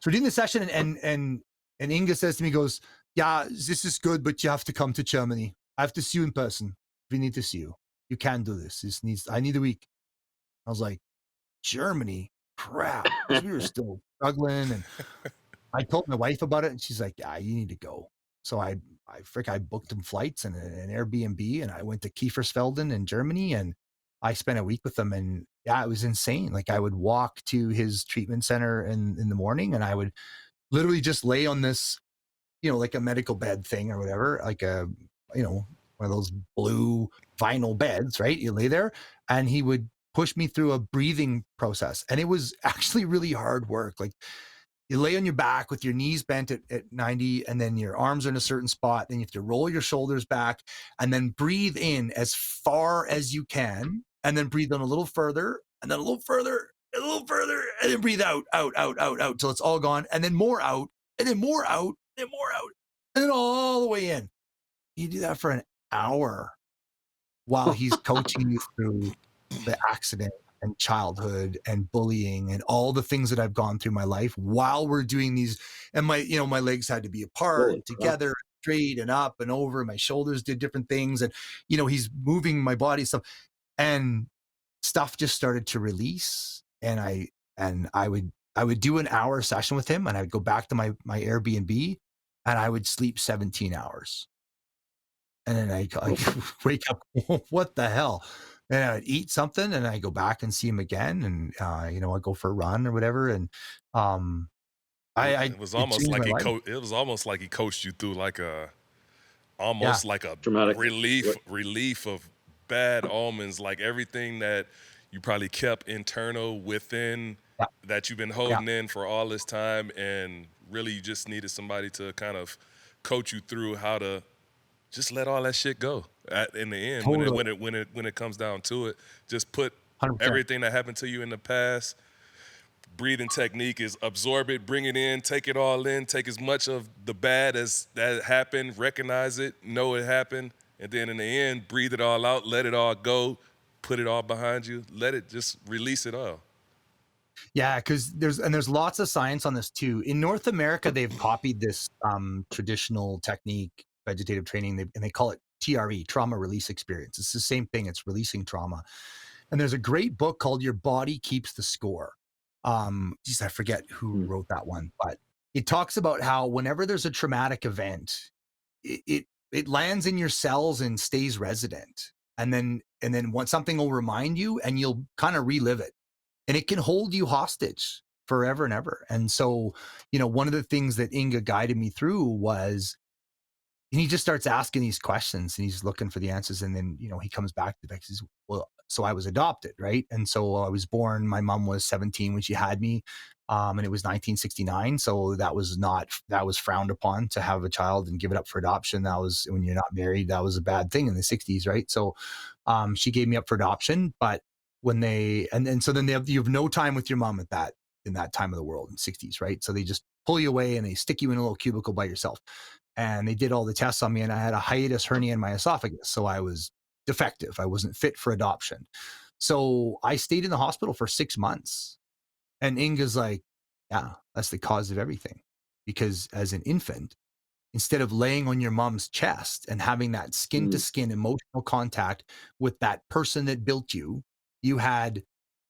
So we're doing the session, and Inga says to me, goes, yeah, this is good, but you have to come to Germany. I have to see you in person. We need to see you. You can do this. I need a week. I was like, Germany? Crap. Because we were still struggling. And I told my wife about it, and she's like, yeah, you need to go. So I booked him flights and an Airbnb, and I went to Kiefersfelden in Germany, and I spent a week with him. And yeah, it was insane. Like I would walk to his treatment center in the morning, and I would literally just lay on this, like a medical bed thing or whatever, like one of those blue vinyl beds, right? You lay there, and he would push me through a breathing process. And it was actually really hard work. Like you lay on your back with your knees bent at 90, and then your arms are in a certain spot. Then you have to roll your shoulders back and then breathe in as far as you can, and then breathe in a little further, and then a little further, a little further, and then breathe out till it's all gone, and then more out, and then more out, and more out, and then all the way in. You do that for an hour while he's coaching you through the accident and childhood and bullying and all the things that I've gone through my life while we're doing these. And my legs had to be apart and together, straight and up and over. My shoulders did different things. And, he's moving my body stuff, and stuff just started to release. And I would do an hour session with him, and I would go back to my Airbnb, and I would sleep 17 hours. And then I wake up, what the hell? And I'd eat something, and I go back and see him again, and I go for a run or whatever. And it was almost like he coached you through like a dramatic relief of bad omens, like everything that you probably kept internal within that you've been holding in for all this time, and really you just needed somebody to kind of coach you through how to just let all that shit go. in the end, Totally. when it comes down to it, just put 100%. everything that happened to you in the past. Breathing technique is absorb it, bring it in, take it all in, take as much of the bad as that happened, recognize it, know it happened, and then in the end, breathe it all out, let it all go, put it all behind you, let it just release it all. Yeah, because there's lots of science on this too. In North America, they've copied this traditional technique, vegetative training, and they call it TRE, trauma release experience. It's the same thing. It's releasing trauma. And there's a great book called Your Body Keeps the Score. Geez, I forget who wrote that one, but it talks about how whenever there's a traumatic event, it lands in your cells and stays resident. And then something will remind you and you'll kind of relive it. And it can hold you hostage forever and ever. And so, one of the things that Inga guided me through was, and he just starts asking these questions and he's looking for the answers. And then, he comes back to the fact, says, well, so I was adopted, right? And so I was born, my mom was 17 when she had me. And it was 1969. So that was frowned upon to have a child and give it up for adoption. That was, when you're not married, that was a bad thing in the 60s, right? So she gave me up for adoption, but when you have no time with your mom in that time of the world in the 60s, right? So they just pull you away and they stick you in a little cubicle by yourself. And they did all the tests on me and I had a hiatus hernia in my esophagus. So I was defective. I wasn't fit for adoption. So I stayed in the hospital for 6 months. And Inga's like, yeah, that's the cause of everything. Because as an infant, instead of laying on your mom's chest and having that skin to skin emotional contact with that person that built you, you had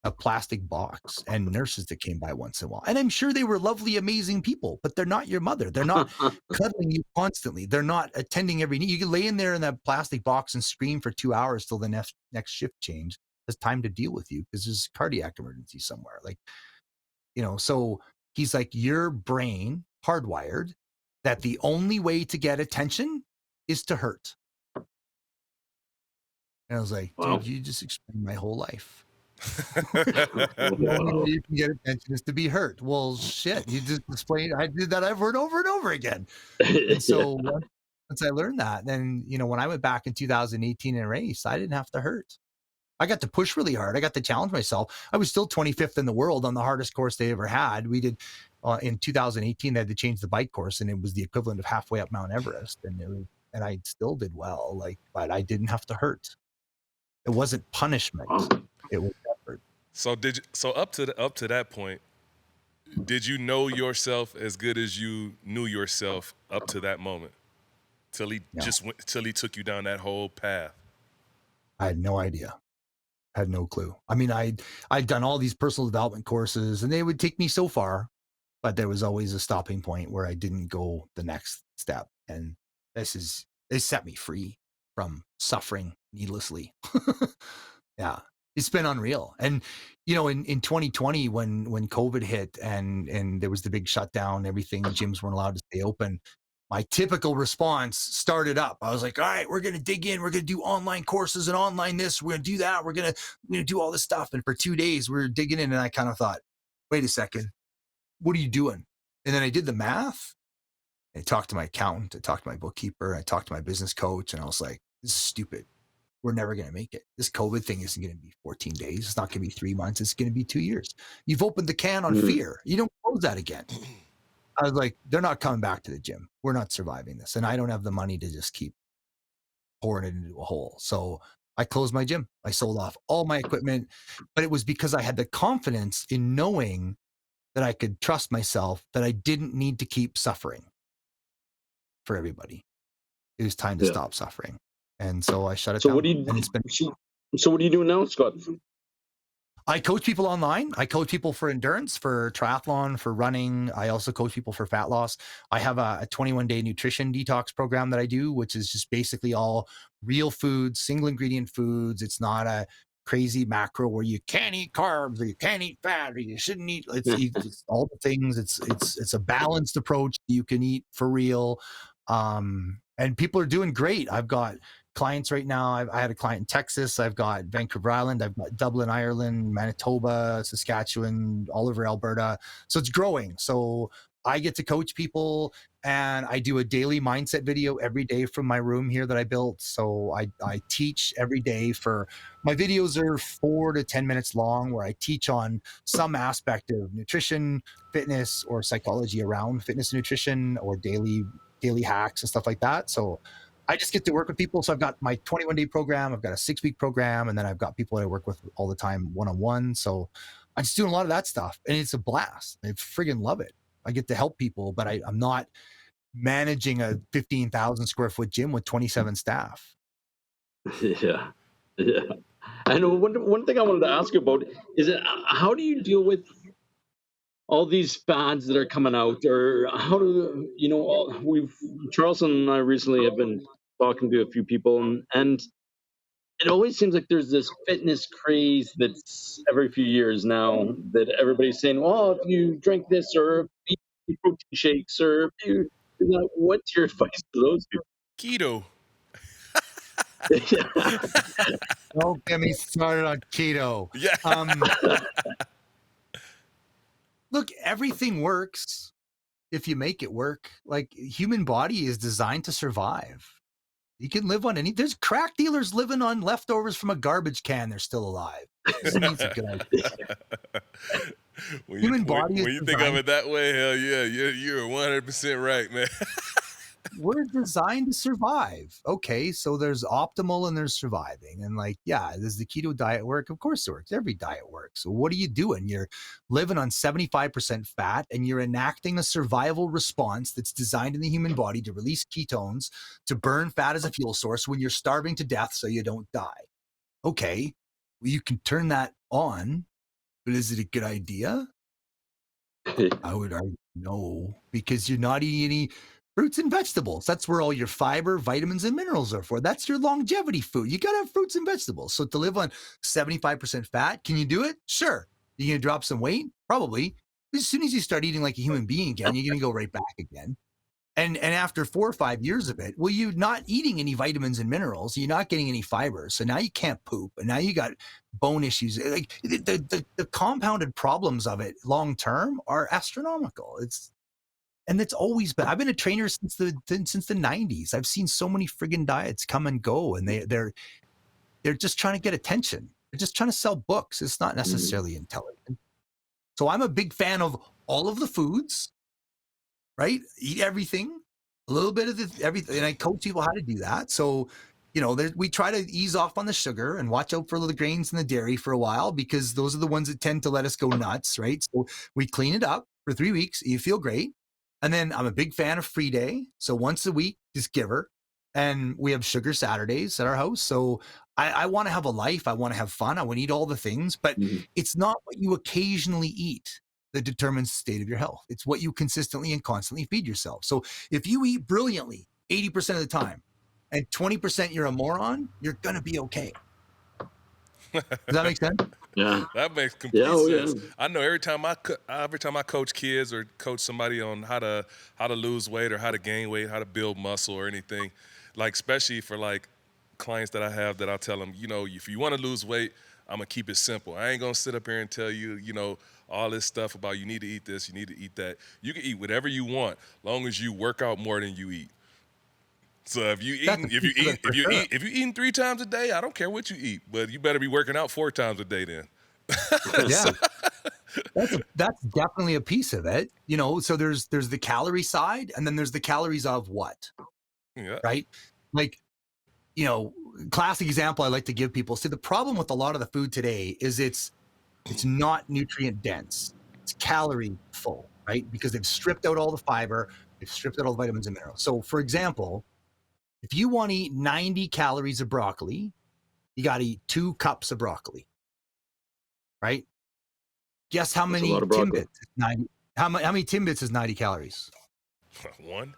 a plastic box and nurses that came by once in a while. And I'm sure they were lovely, amazing people, but they're not your mother. They're not cuddling you constantly. They're not attending every need. You can lay in there in that plastic box and scream for 2 hours till the next shift change. There's time to deal with you because there's a cardiac emergency somewhere. So he's like, your brain hardwired that the only way to get attention is to hurt. And I was like, dude, you just explained my whole life. The only way you can get attention is to be hurt. Well, shit, you just explained. I did that over and over and over again. And so once I learned that, then, when I went back in 2018 and raced, I didn't have to hurt. I got to push really hard. I got to challenge myself. I was still 25th in the world on the hardest course they ever had. We did in 2018, they had to change the bike course and it was the equivalent of halfway up Mount Everest. And I still did well, but I didn't have to hurt. It wasn't punishment. It was effort. So up to that point, did you know yourself as good as you knew yourself up to that moment? Till he took you down that whole path. I had no idea. I had no clue. I mean, I'd done all these personal development courses and they would take me so far, but there was always a stopping point where I didn't go the next step. And they set me free from suffering needlessly. Yeah. It's been unreal. And, in 2020, when COVID hit and there was the big shutdown, everything, gyms weren't allowed to stay open. My typical response started up. I was like, all right, we're going to dig in. We're going to do online courses and online this. We're going to do that. We're going to do all this stuff. And for 2 days, we were digging in. And I kind of thought, wait a second, what are you doing? And then I did the math. I talked to my accountant. I talked to my bookkeeper. I talked to my business coach. And I was like, this is stupid. We're never going to make it. This COVID thing isn't going to be 14 days. It's not going to be 3 months. It's going to be 2 years. You've opened the can on fear. You don't close that again. I was like, they're not coming back to the gym. We're not surviving this. And I don't have the money to just keep pouring it into a hole. So I closed my gym. I sold off all my equipment, but it was because I had the confidence in knowing that I could trust myself, that I didn't need to keep suffering for everybody. It was time to stop suffering. And so I shut it down. So what are you doing now, Scott? I coach people online. I coach people for endurance, for triathlon, for running. I also coach people for fat loss. I have a 21-day nutrition detox program that I do, which is just basically all real foods, single ingredient foods. It's not a crazy macro where you can't eat carbs or you can't eat fat or you shouldn't eat. It's all the things. It's a balanced approach you can eat for real. And people are doing great. I've got clients right now. I had a client in Texas. I've got Vancouver Island. I've got Dublin, Ireland, Manitoba, Saskatchewan, all over Alberta. So it's growing. So I get to coach people and I do a daily mindset video every day from my room here that I built. So I teach every day my videos are 4 to 10 minutes long, where I teach on some aspect of nutrition, fitness, or psychology around fitness and nutrition, or daily hacks and stuff like that. So I just get to work with people. So I've got my 21-day program, I've got a 6-week program, and then I've got people that I work with all the time one-on-one. So I'm just doing a lot of that stuff, and it's a blast. I friggin' love it. I get to help people, but I'm not managing a 15,000 square foot gym with 27 staff. Yeah. Yeah. I know one thing I wanted to ask you about is how do you deal with all these fads that are coming out, or how do Charleston and I recently have been talking to a few people, and it always seems like there's this fitness craze that's every few years now that everybody's saying, well, if you drink this, or if you eat protein shakes, or if you do that, what's your advice to those Keto. people? Don't get me started on keto. Yeah. Look, everything works if you make it work. Like, human body is designed to survive. You can live on there's crack dealers living on leftovers from a garbage can. They're still alive. Doesn't mean it's a good idea. Human body is when you think of it that way, hell yeah, you're 100% right, man. We're designed to survive. Okay, so there's optimal and there's surviving. And like, yeah, does the keto diet work? Of course it works. Every diet works. So what are you doing? You're living on 75% fat, and you're enacting a survival response that's designed in the human body to release ketones, to burn fat as a fuel source when you're starving to death so you don't die. Okay, well, you can turn that on, but is it a good idea? I would argue no, because you're not eating any fruits and vegetables. That's where all your fiber, vitamins, and minerals are for. That's your longevity food. You got to have fruits and vegetables. So to live on 75% fat, can you do it? Sure. You going to drop some weight? Probably. As soon as you start eating like a human being again, you're going to go right back again. And after 4 or 5 years of it, well, you're not eating any vitamins and minerals. You're not getting any fiber. So now you can't poop. And now you got bone issues. Like the compounded problems of it long term are astronomical. And it's always been. I've been a trainer since the 90s. I've seen so many friggin' diets come and go, and they're just trying to get attention. They're just trying to sell books. It's not necessarily intelligent. So I'm a big fan of all of the foods, right? Eat everything, a little bit of everything, and I coach people how to do that. So, we try to ease off on the sugar and watch out for the grains and the dairy for a while, because those are the ones that tend to let us go nuts, right? So we clean it up for 3 weeks. You feel great. And then I'm a big fan of free day. So once a week, just give her. And we have sugar Saturdays at our house. So I want to have a life. I want to have fun. I want to eat all the things, but it's not what you occasionally eat that determines the state of your health. It's what you consistently and constantly feed yourself. So if you eat brilliantly 80% of the time and 20% you're a moron, you're going to be okay. Does that make sense? Yeah, that makes complete sense. Yeah. I know every time I coach kids or coach somebody on how to lose weight or how to gain weight, how to build muscle or anything, like especially for like clients that I have, that I'll tell them, if you want to lose weight, I'm gonna keep it simple. I ain't gonna sit up here and tell you, all this stuff about you need to eat this, you need to eat that. You can eat whatever you want, long as you work out more than you eat. So if you eating 3 times a day, I don't care what you eat, but you better be working out 4 times a day then. Yeah. That's definitely a piece of it. So there's the calorie side, and then there's the calories of what? Yeah. Right? Like, classic example I like to give people. See, the problem with a lot of the food today is it's not nutrient dense. It's calorie full, right? Because they've stripped out all the fiber, they've stripped out all the vitamins and minerals. So for example, if you want to eat 90 calories of broccoli, you got to eat 2 cups of broccoli, right? Guess how many Timbits? How many Timbits is 90 calories? 1.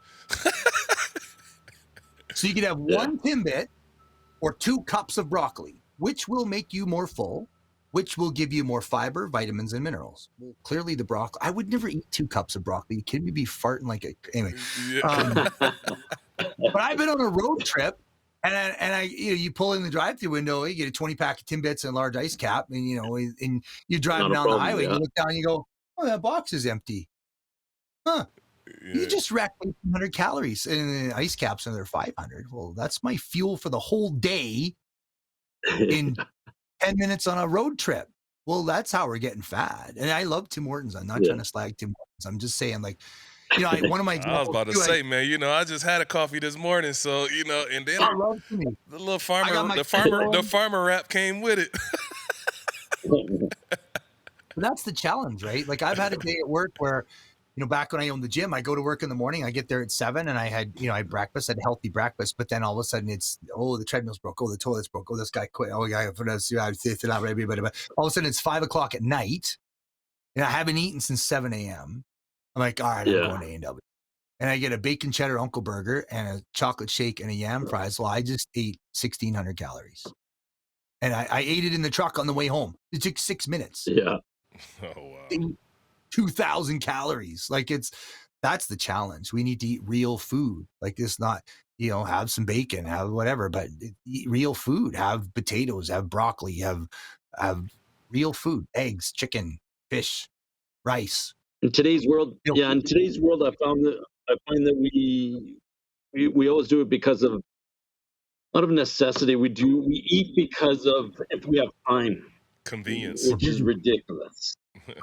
So you could have 1 Timbit or 2 cups of broccoli. Which will make you more full? Which will give you more fiber, vitamins, and minerals? Well, clearly the broccoli. I would never eat 2 cups of broccoli. You kidding me? Be farting like a anyway. Yeah. But I've been on a road trip, and you pull in the drive-through window, you get a 20-pack of Timbits and a large ice cap, and and you drive down the highway, and you look down, and you go, oh, that box is empty. Huh? You just racked 1,800 calories and ice caps another 500. Well, that's my fuel for the whole day in 10 minutes on a road trip. Well, that's how we're getting fat. And I love Tim Hortons. I'm not trying to slag Tim Hortons. I'm just saying, like, one of my I was about to say, man, I just had a coffee this morning, so and then I love me. the little farmer rap came with it. That's the challenge, right? Like, I've had a day at work where, back when I owned the gym, I go to work in the morning, I get there at 7 and I had, I had breakfast, I had a healthy breakfast, but then all of a sudden it's, the treadmill's broke. Oh, the toilet's broke. Oh, this guy quit. Oh, yeah. All of a sudden it's 5 o'clock at night and I haven't eaten since 7 a.m. I'm like, all right, I'm going to A&W. And I get a bacon cheddar Uncle Burger and a chocolate shake and a yam fries. Well, I just ate 1,600 calories. And I ate it in the truck on the way home. It took 6 minutes. Yeah. Oh, wow. 2,000 calories. Like, that's the challenge. We need to eat real food. Like, it's not, have some bacon, have whatever, but eat real food. Have potatoes, have broccoli, have real food, eggs, chicken, fish, rice. In today's world, I find that we always do it because of a lot of necessity. We eat because of, if we have time. Convenience. Which is ridiculous.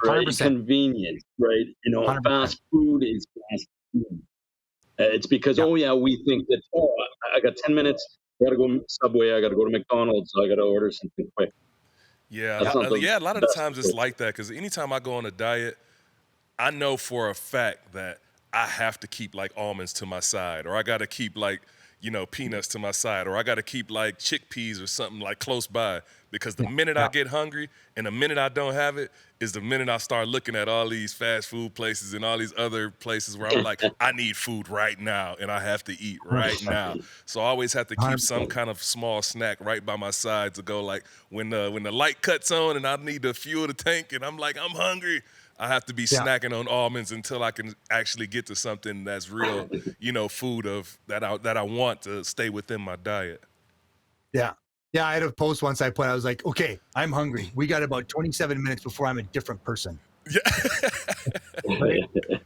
Right? 100%. Convenience, right? 100%. Fast food is fast food. It's because, we think that, I got 10 minutes, I got to go Subway, I got to go to McDonald's, I got to order something quick. Yeah, a lot of the times it's like that, because anytime I go on a diet, I know for a fact that I have to keep, like, almonds to my side, or I got to keep, like, peanuts to my side, or I got to keep, like, chickpeas or something, like, close by, because the minute I get hungry and the minute I don't have it is the minute I start looking at all these fast food places and all these other places where I'm like, I need food right now and I have to eat right now. So I always have to keep some kind of small snack right by my side to go, like, when the light cuts on and I need to fuel the tank and I'm like, I'm hungry, I have to be snacking on almonds until I can actually get to something that's real, food that I want to stay within my diet. Yeah. Yeah, I had a post once I was like, okay, I'm hungry. We got about 27 minutes before I'm a different person. Yeah. Right?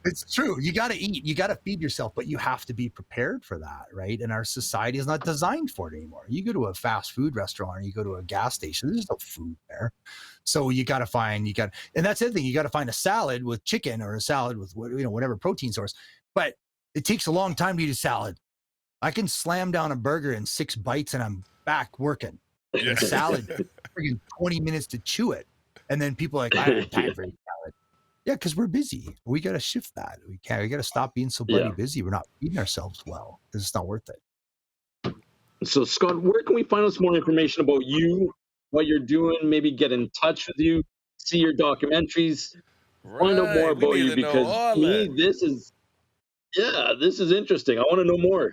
It's true. You got to eat. You got to feed yourself, but you have to be prepared for that, right? And our society is not designed for it anymore. You go to a fast food restaurant or you go to a gas station, there's no food there. So you got to find, and that's the other thing, you got to find a salad with chicken or a salad with, whatever protein source. But it takes a long time to eat a salad. I can slam down a burger in 6 bites and I'm back working. Yeah. A salad, freaking 20 minutes to chew it. And then people are like, I don't have time for a salad. Yeah, because we're busy. We got to shift that. We got to stop being so bloody busy. We're not feeding ourselves well because it's not worth it. So, Scott, where can we find out some more information about you, what you're doing, maybe get in touch with you, see your documentaries, find out more about you? Because to me, this is interesting. I want to know more.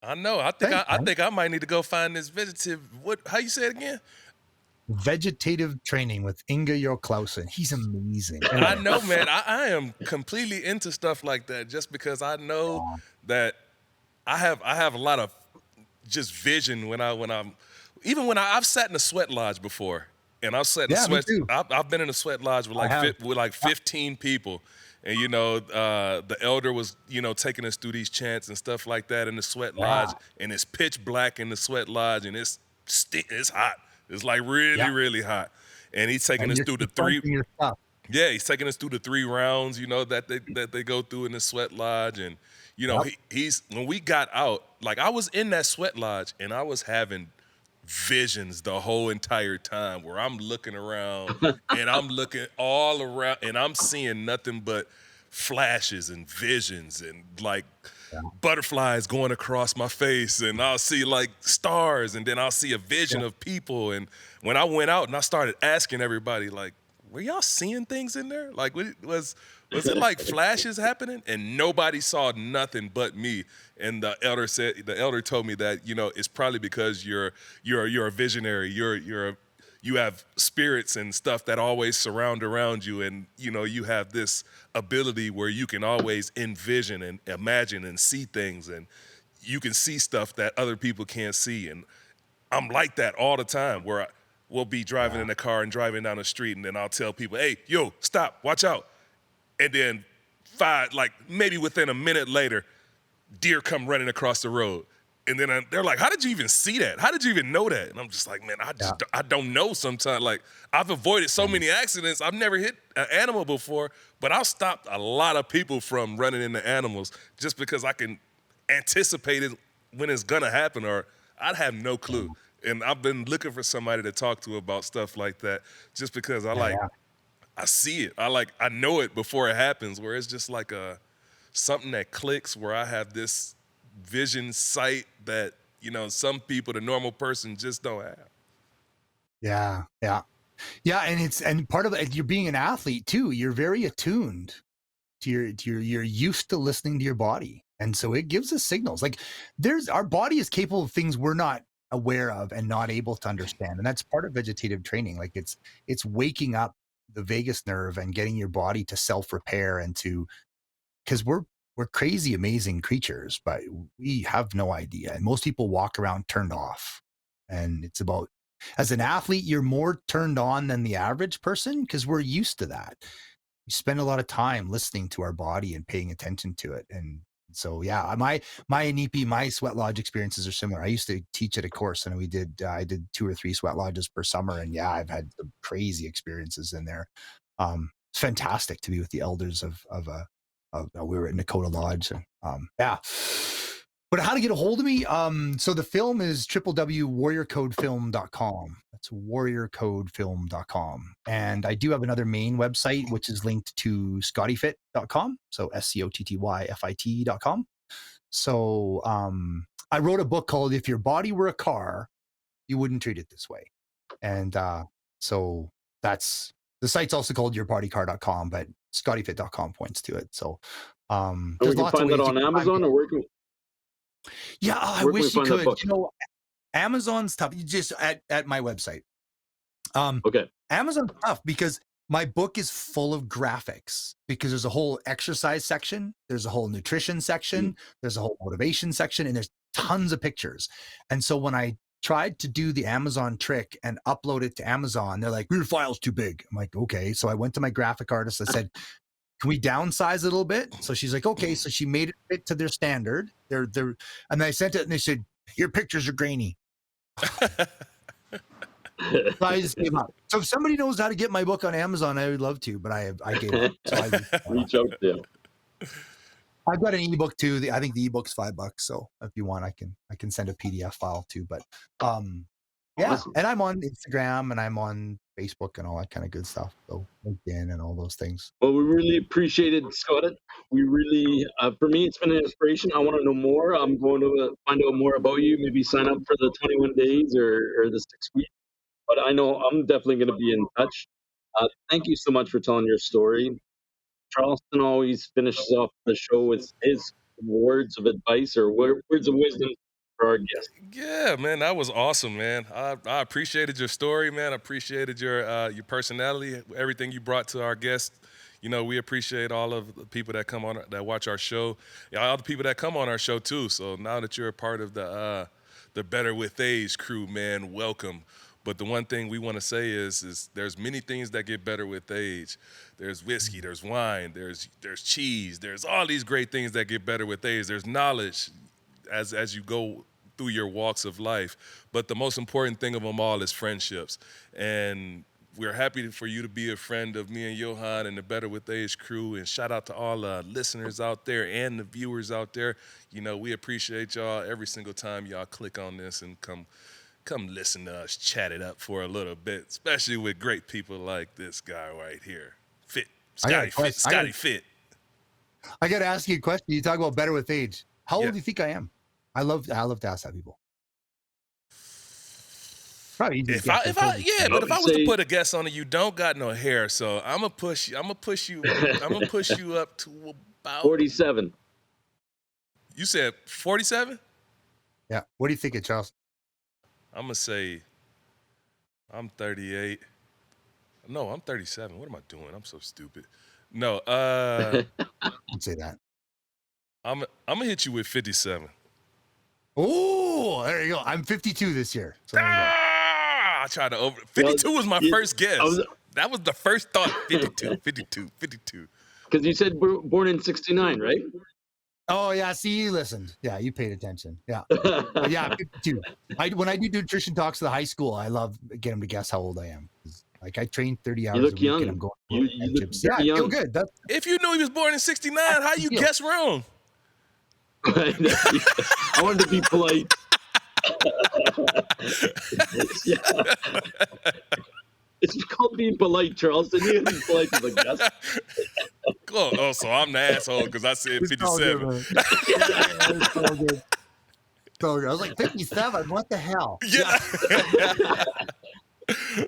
I know. I think I might need to go find this how you say it again? Vegetative training with Inge Clausen. He's amazing. I know, man. I am completely into stuff like that just because I know that I have a lot of just vision when I've sat in a sweat lodge before, and I've sat in I've been in a sweat lodge with like 15 people. And, the elder was, taking us through these chants and stuff like that in the sweat lodge. And it's pitch black in the sweat lodge, and it's hot. It's like really, really hot. And he's taking us through the 3. Yeah, he's taking us through the 3 rounds, that they go through in the sweat lodge. And, when we got out, like, I was in that sweat lodge, and I was having visions the whole entire time where I'm looking around and I'm looking all around and I'm seeing nothing but flashes and visions and like butterflies going across my face, and I'll see like stars, and then I'll see a vision of people. And when I went out and I started asking everybody, like, were y'all seeing things in there? Like, was it like flashes happening? And nobody saw nothing but me. And the elder told me that, it's probably because you're a visionary. You have spirits and stuff that always surround around you, and you have this ability where you can always envision and imagine and see things, and you can see stuff that other people can't see. And I'm like that all the time, where we'll be driving in the car and driving down the street, and then I'll tell people, hey, yo, stop, watch out. And then maybe within a minute later, deer come running across the road. And then they're like, how did you even see that? How did you even know that? And I'm just like, man, I don't know sometimes. Like, I've avoided so many accidents. I've never hit an animal before, but I've stopped a lot of people from running into animals just because I can anticipate it when it's gonna happen, or I'd have no clue. And I've been looking for somebody to talk to about stuff like that just because I see it. I know it before it happens, where it's just like something that clicks, where I have this vision sight that, some people, the normal person, just don't have. Yeah. And part of it, you're being an athlete too. You're very attuned to you're used to listening to your body. And so it gives us signals. Like our body is capable of things we're not aware of and not able to understand. And that's part of vegetative training. Like it's waking up the vagus nerve and getting your body to self-repair and because we're crazy, amazing creatures, but we have no idea. And most people walk around turned off. And it's about, as an athlete, you're more turned on than the average person because we're used to that. We spend a lot of time listening to our body and paying attention to it. And so, yeah, my NEP, my sweat lodge experiences are similar. I used to teach at a course, and I did 2 or 3 sweat lodges per summer. And yeah, I've had some crazy experiences in there. It's fantastic to be with the elders of we were at Nakota Lodge. Yeah. But how to get a hold of me? So the film is www.warriorcodefilm.com. That's warriorcodefilm.com. And I do have another main website, which is linked to scottyfit.com. So SCOTTYFIT.com. So I wrote a book called If Your Body Were a Car, You Wouldn't Treat It This Way. And so that's, the site's also called yourbodycar.com, but scottyfit.com points to it. So we can find it on Amazon, or where can we? Yeah, I wish you could. Amazon's tough. You just at my website. Okay. Amazon's tough because my book is full of graphics, because there's a whole exercise section, there's a whole nutrition section, there's a whole motivation section, and there's tons of pictures. And so when I tried to do the Amazon trick and upload it to Amazon, they're like, your file's too big. I'm like, okay. So I went to my graphic artist. I said, can we downsize it a little bit? So she's like, okay. So she made it fit to their standard. And I sent it, and they said, your pictures are grainy. So I just gave up. So if somebody knows how to get my book on Amazon, I would love to, but I gave up. So reach out to them. I've got an ebook too. I think the ebook's $5. So if you want, I can send a PDF file too. But yeah, awesome. And I'm on Instagram and I'm on Facebook and all that kind of good stuff. So LinkedIn and all those things. Well, we really appreciate it, Scott. We really, for me, it's been an inspiration. I want to know more. I'm going to find out more about you. Maybe sign up for the 21 days or the 6 weeks. But I know I'm definitely going to be in touch. Thank you so much for telling your story. Charleston always finishes off the show with his words of advice or words of wisdom for our guests. Yeah, man, that was awesome, man. I appreciated your story, man. I appreciated your personality, everything you brought to our guests. We appreciate all of the people that come on, that watch our show, all the people that come on our show too. So now that you're a part of the Better With Age crew, man, welcome. But the one thing we want to say is there's many things that get better with age. There's whiskey, there's wine, there's cheese, there's all these great things that get better with age. There's knowledge as you go through your walks of life. But the most important thing of them all is friendships. And we're happy for you to be a friend of me and Johan and the Better With Age crew. And shout out to all the listeners out there and the viewers out there. We appreciate y'all every single time y'all click on this and come listen to us chat it up for a little bit, especially with great people like this guy right here. Scotty Fit. I got to ask you a question. You talk about Better With Age. How old do you think I am? I love to ask that people. Probably if I was to put a guess on it, you don't got no hair, so I'm gonna push you up to about 47. You said 47? Yeah. What do you think, Charles? I'm gonna say I'm 38. No, I'm 37. What am I doing? I'm so stupid. No, Don't say that. I'm gonna hit you with 57. Oh, there you go. I'm 52 this year. So there you go. I tried to 52 was my first guess. That was the first thought. 52. Because you said born in '69, right? Oh yeah, see, you listened. Yeah, you paid attention. Yeah, but yeah, 52. When I do nutrition talks to the high school, I love getting them to guess how old I am. Like I train 30 hours a look week, young. and I'm going. You look Yeah, I very feel young. good. That's If you knew he was born in '69, how you guess wrong? I wanted to be polite. Yeah. It's called being polite, Charleston. You gotta be polite to the guest. Oh, so I'm the asshole because I said it's all good, 57. man. Yeah, it's all good. So good. I was like 57. What the hell? Yeah.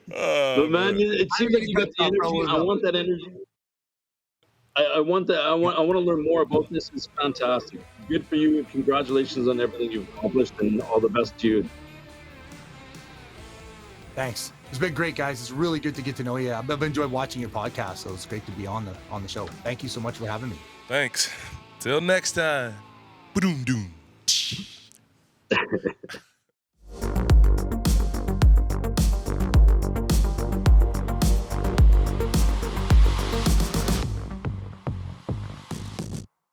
But man, it seems like you got the energy. I want that energy. I want that. I want to learn more about this. It's fantastic. Good for you. Congratulations on everything you've accomplished, and all the best to you. Thanks. It's been great, guys. It's really good to get to know you. I've enjoyed watching your podcast, so it's great to be on the show. Thank you so much for having me. Thanks. Till next time. Ba-doom-doom.